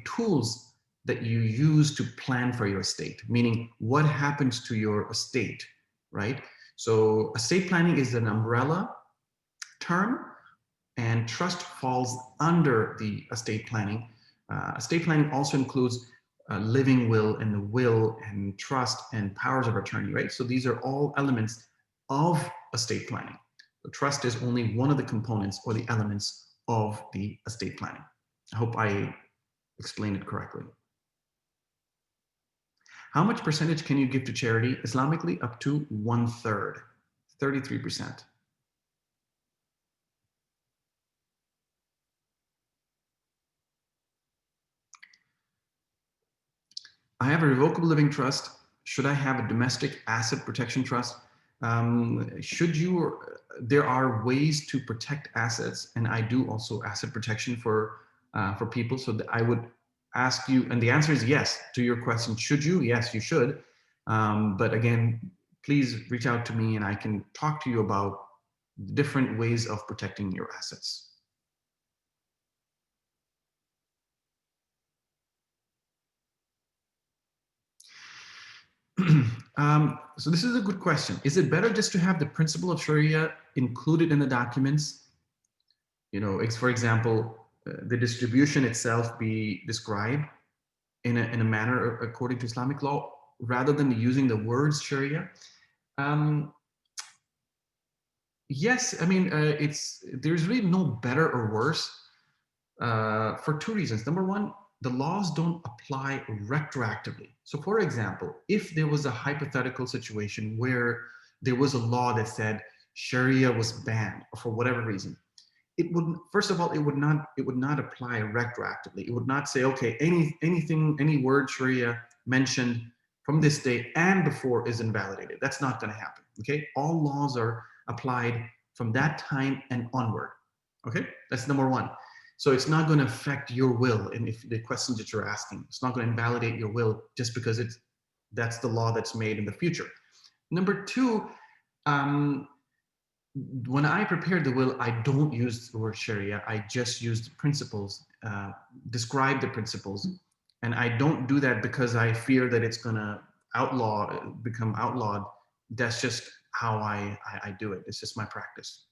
tools that you use to plan for your estate, meaning what happens to your estate, right? So estate planning is an umbrella term, and trust falls under the estate planning. Estate planning also includes living will and the will and trust and powers of attorney, right? So these are all elements of estate planning. The trust is only one of the components or the elements of the estate planning. I hope I explained it correctly. How much percentage can you give to charity? Islamically, up to 1/3, 33%. I have a revocable living trust. Should I have a domestic asset protection trust? There are ways to protect assets, and I do also asset protection for people. So I would ask you, and the answer is yes to your question. Should you? Yes, you should. But again, please reach out to me, and I can talk to you about different ways of protecting your assets. So this is a good question. Is it better just to have the principle of Sharia included in the documents? For example, the distribution itself be described in a manner according to Islamic law, rather than using the words Sharia? Yes, I mean, there's really no better or worse for two reasons. Number one, the laws don't apply retroactively. So for example, if there was a hypothetical situation where there was a law that said Sharia was banned for whatever reason, it would, first of all, it would not apply retroactively. It would not say, okay, any word Sharia mentioned from this day and before is invalidated. That's not going to happen. Okay, all laws are applied from that time and onward. Okay, that's number one. So it's not going to affect your will, and if the questions that you're asking, it's not going to invalidate your will just because that's the law that's made in the future. Number two, when I prepare the will, I don't use the word Sharia. I just use the principles, describe the principles. And I don't do that because I fear that it's going to become outlawed. That's just how I do it. It's just my practice.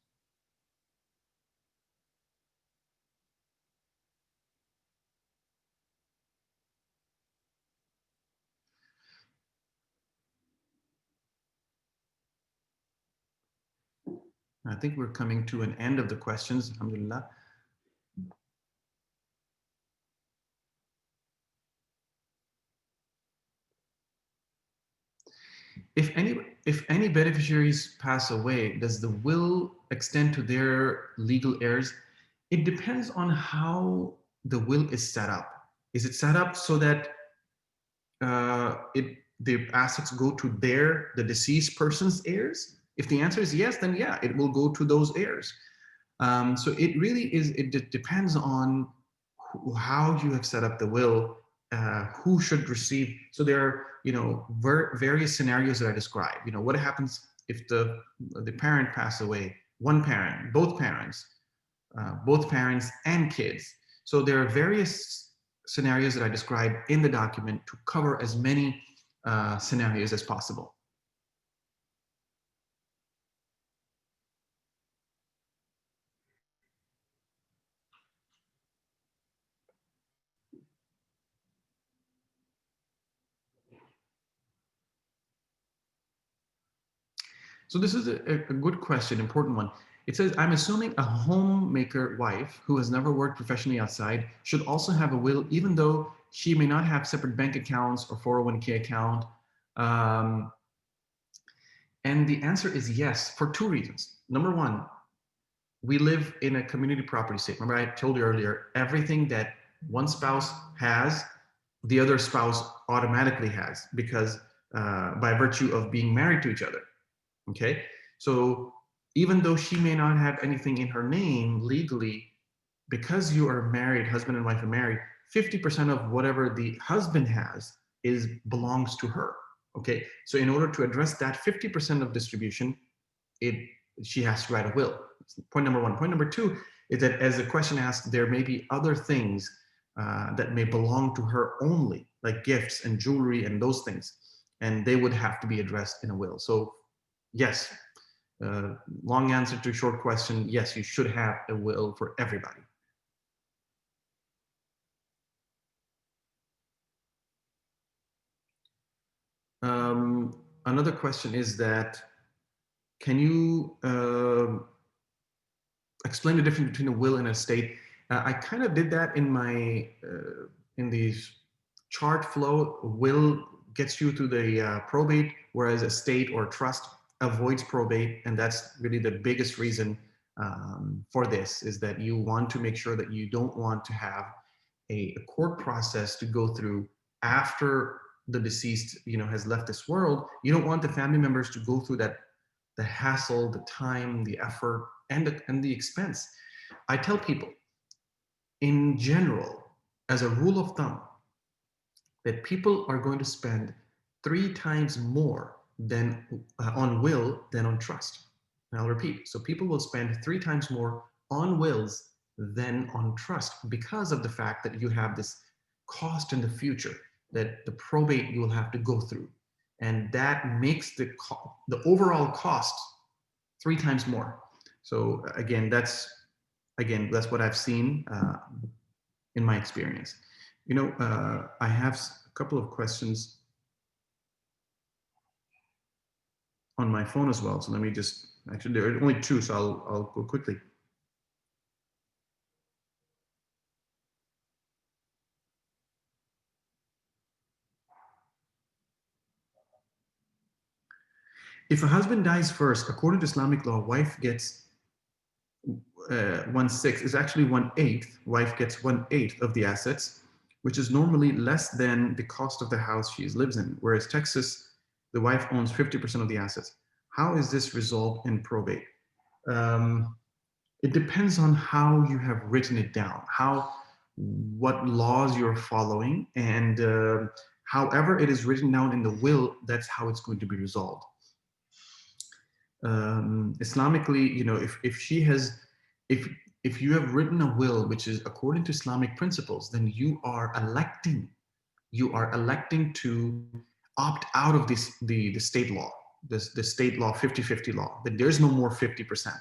I think we're coming to an end of the questions, alhamdulillah. If any beneficiaries pass away, does the will extend to their legal heirs? It depends on how the will is set up. Is it set up so that the assets go to the deceased person's heirs? If the answer is yes, then yeah, it will go to those heirs. So it really is, it depends on how you have set up the will, who should receive. So there are, various scenarios that I describe. What happens if the parent pass away, one parent, both parents and kids. So there are various scenarios that I describe in the document to cover as many scenarios as possible. So this is a good question, important one. It says, I'm assuming a homemaker wife who has never worked professionally outside should also have a will, even though she may not have separate bank accounts or 401k account. And the answer is yes, for two reasons. Number one, we live in a community property state. Remember, I told you earlier, everything that one spouse has, the other spouse automatically has, because by virtue of being married to each other. Okay, so even though she may not have anything in her name legally, because you are married, husband and wife are married, 50% of whatever the husband has belongs to her. Okay, so in order to address that 50% of distribution, she has to write a will. Point number one. Point number two is that, as the question asked, there may be other things that may belong to her only, like gifts and jewelry and those things, and they would have to be addressed in a will. So yes, long answer to short question, yes, you should have a will for everybody. Another question is that, can you explain the difference between a will and a estate? I kind of did that in my in the chart flow. Will gets you to the probate, whereas estate or trust avoids probate, and that's really the biggest reason for this, is that you want to make sure that you don't want to have a court process to go through after the deceased has left this world. You don't want the family members to go through that, the hassle, the time, the effort, and the expense. I tell people, in general, as a rule of thumb, that people are going to spend 3 times more than on will than on trust. And I'll repeat. So people will spend 3 times more on wills than on trust, because of the fact that you have this cost in the future, that the probate you will have to go through. And that makes the overall cost 3 times more. So again, that's what I've seen in my experience. I have a couple of questions on my phone as well. So let me just, actually there are only 2, so I'll go quickly. If a husband dies first, according to Islamic law, wife gets 1/6, is actually 1/8. Wife gets 1/8 of the assets, which is normally less than the cost of the house she lives in. Whereas Texas, the wife owns 50% of the assets. How is this resolved in probate? It depends on how you have written it down, what laws you're following, and however it is written down in the will, that's how it's going to be resolved. Islamically, you know, if she has, if you have written a will which is according to Islamic principles, then you are electing to opt out of the state law, the state law 50-50 law, that there's no more 50%.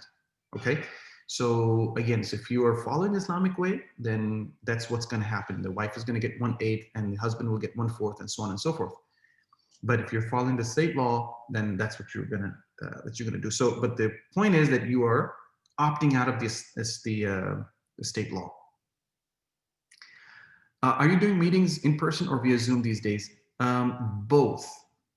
Okay. So again, so if you are following the Islamic way, then that's what's going to happen. The wife is going to get 1/8 and the husband will get 1/4 and so on and so forth. But if you're following the state law, then that's what you're gonna do. So, but the point is that you are opting out of the state law. Are you doing meetings in person or via Zoom these days? Both.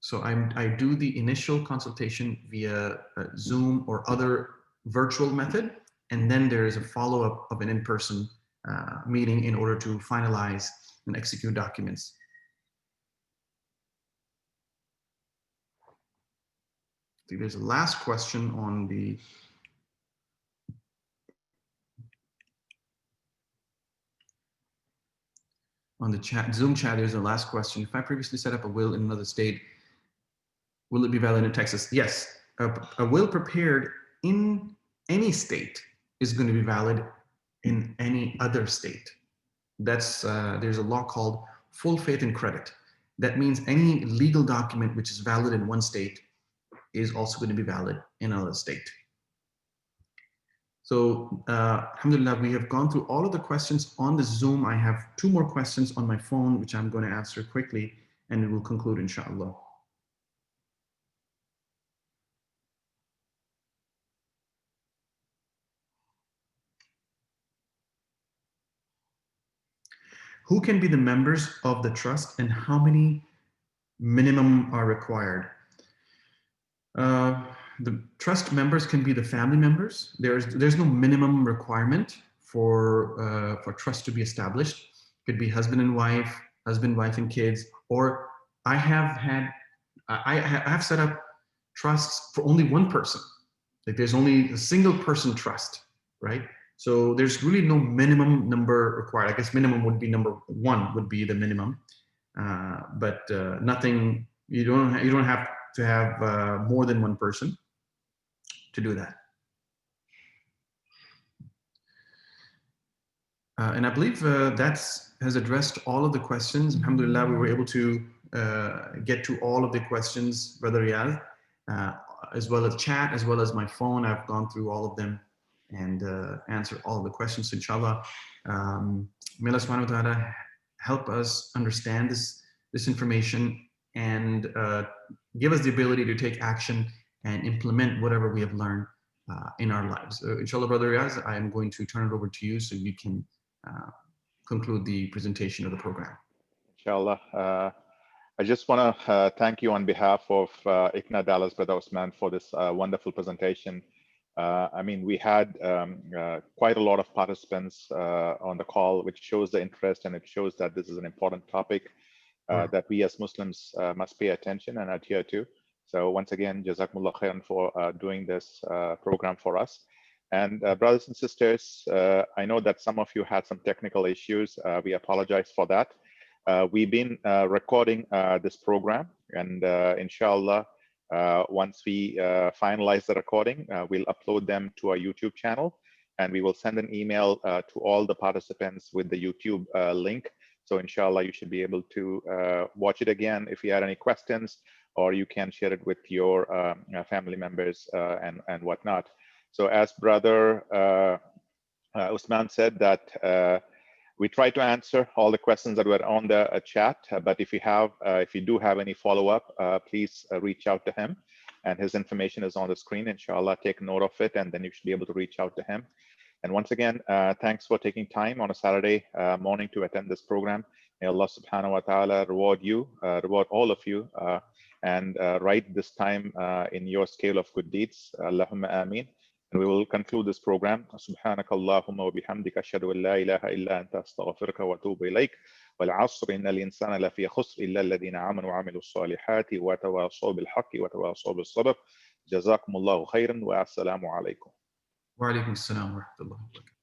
So I do the initial consultation via Zoom or other virtual method, and then there is a follow-up of an in-person meeting in order to finalize and execute documents. I think there's a last question on the chat, Zoom chat. There's a last question. If I previously set up a will in another state, will it be valid in Texas? Yes. A will prepared in any state is going to be valid in any other state. That's there's a law called full faith and credit. That means any legal document which is valid in one state is also going to be valid in another state. So alhamdulillah, we have gone through all of the questions on the Zoom. I have 2 more questions on my phone, which I'm going to answer quickly, and we will conclude, inshallah. Who can be the members of the trust and how many minimum are required? The trust members can be the family members. There's no minimum requirement for trust to be established. It could be husband, wife, and kids. Or I have set up trusts for only one person. Like there's only a single person trust, right? So there's really no minimum number required. I guess minimum would be number 1 would be the minimum, but nothing. You don't have to have more than one person to do that. And I believe that has addressed all of the questions. Alhamdulillah, we were able to get to all of the questions, Brother Riyadh, as well as chat, as well as my phone. I've gone through all of them and answered all of the questions. So inshallah, may Allah subhanahu wa ta'ala help us understand this information and give us the ability to take action and implement whatever we have learned in our lives. Inshallah, Brother Riyadh, I am going to turn it over to you so you can conclude the presentation of the program. Inshallah. I just want to thank you on behalf of ICNA Dallas, Brother Osman, for this wonderful presentation. I mean, we had quite a lot of participants on the call, which shows the interest, and it shows that this is an important topic that we as Muslims must pay attention and adhere to. So once again, Jazakumullah khairan for doing this program for us. And brothers and sisters, I know that some of you had some technical issues. We apologize for that. We've been recording this program, and inshallah, once we finalize the recording, we'll upload them to our YouTube channel, and we will send an email to all the participants with the YouTube link. So inshallah, you should be able to watch it again if you had any questions, or you can share it with your family members and whatnot. So as Brother Usman said, that we try to answer all the questions that were on the chat, but if you do have any follow-up, please reach out to him, and his information is on the screen. Inshallah, take note of it, and then you should be able to reach out to him. And once again, thanks for taking time on a Saturday morning to attend this program. May Allah subhanahu wa ta'ala reward you, reward all of you and write this time in your scale of good deeds. Allahumma ameen. And we will conclude this program. سبحانك اللهم وبحمدك أشهد أن لا إله إلا أنت أستغفرك وأتوب إليك. والعصر إن الإنسان لفي خسر إلا الذين آمنوا وعملوا الصالحات وتواصوا بالحق وتواصوا بالصبر. جزاكم الله خيرا والسلام عليكم. وعليكم السلام ورحمة الله وبركاته.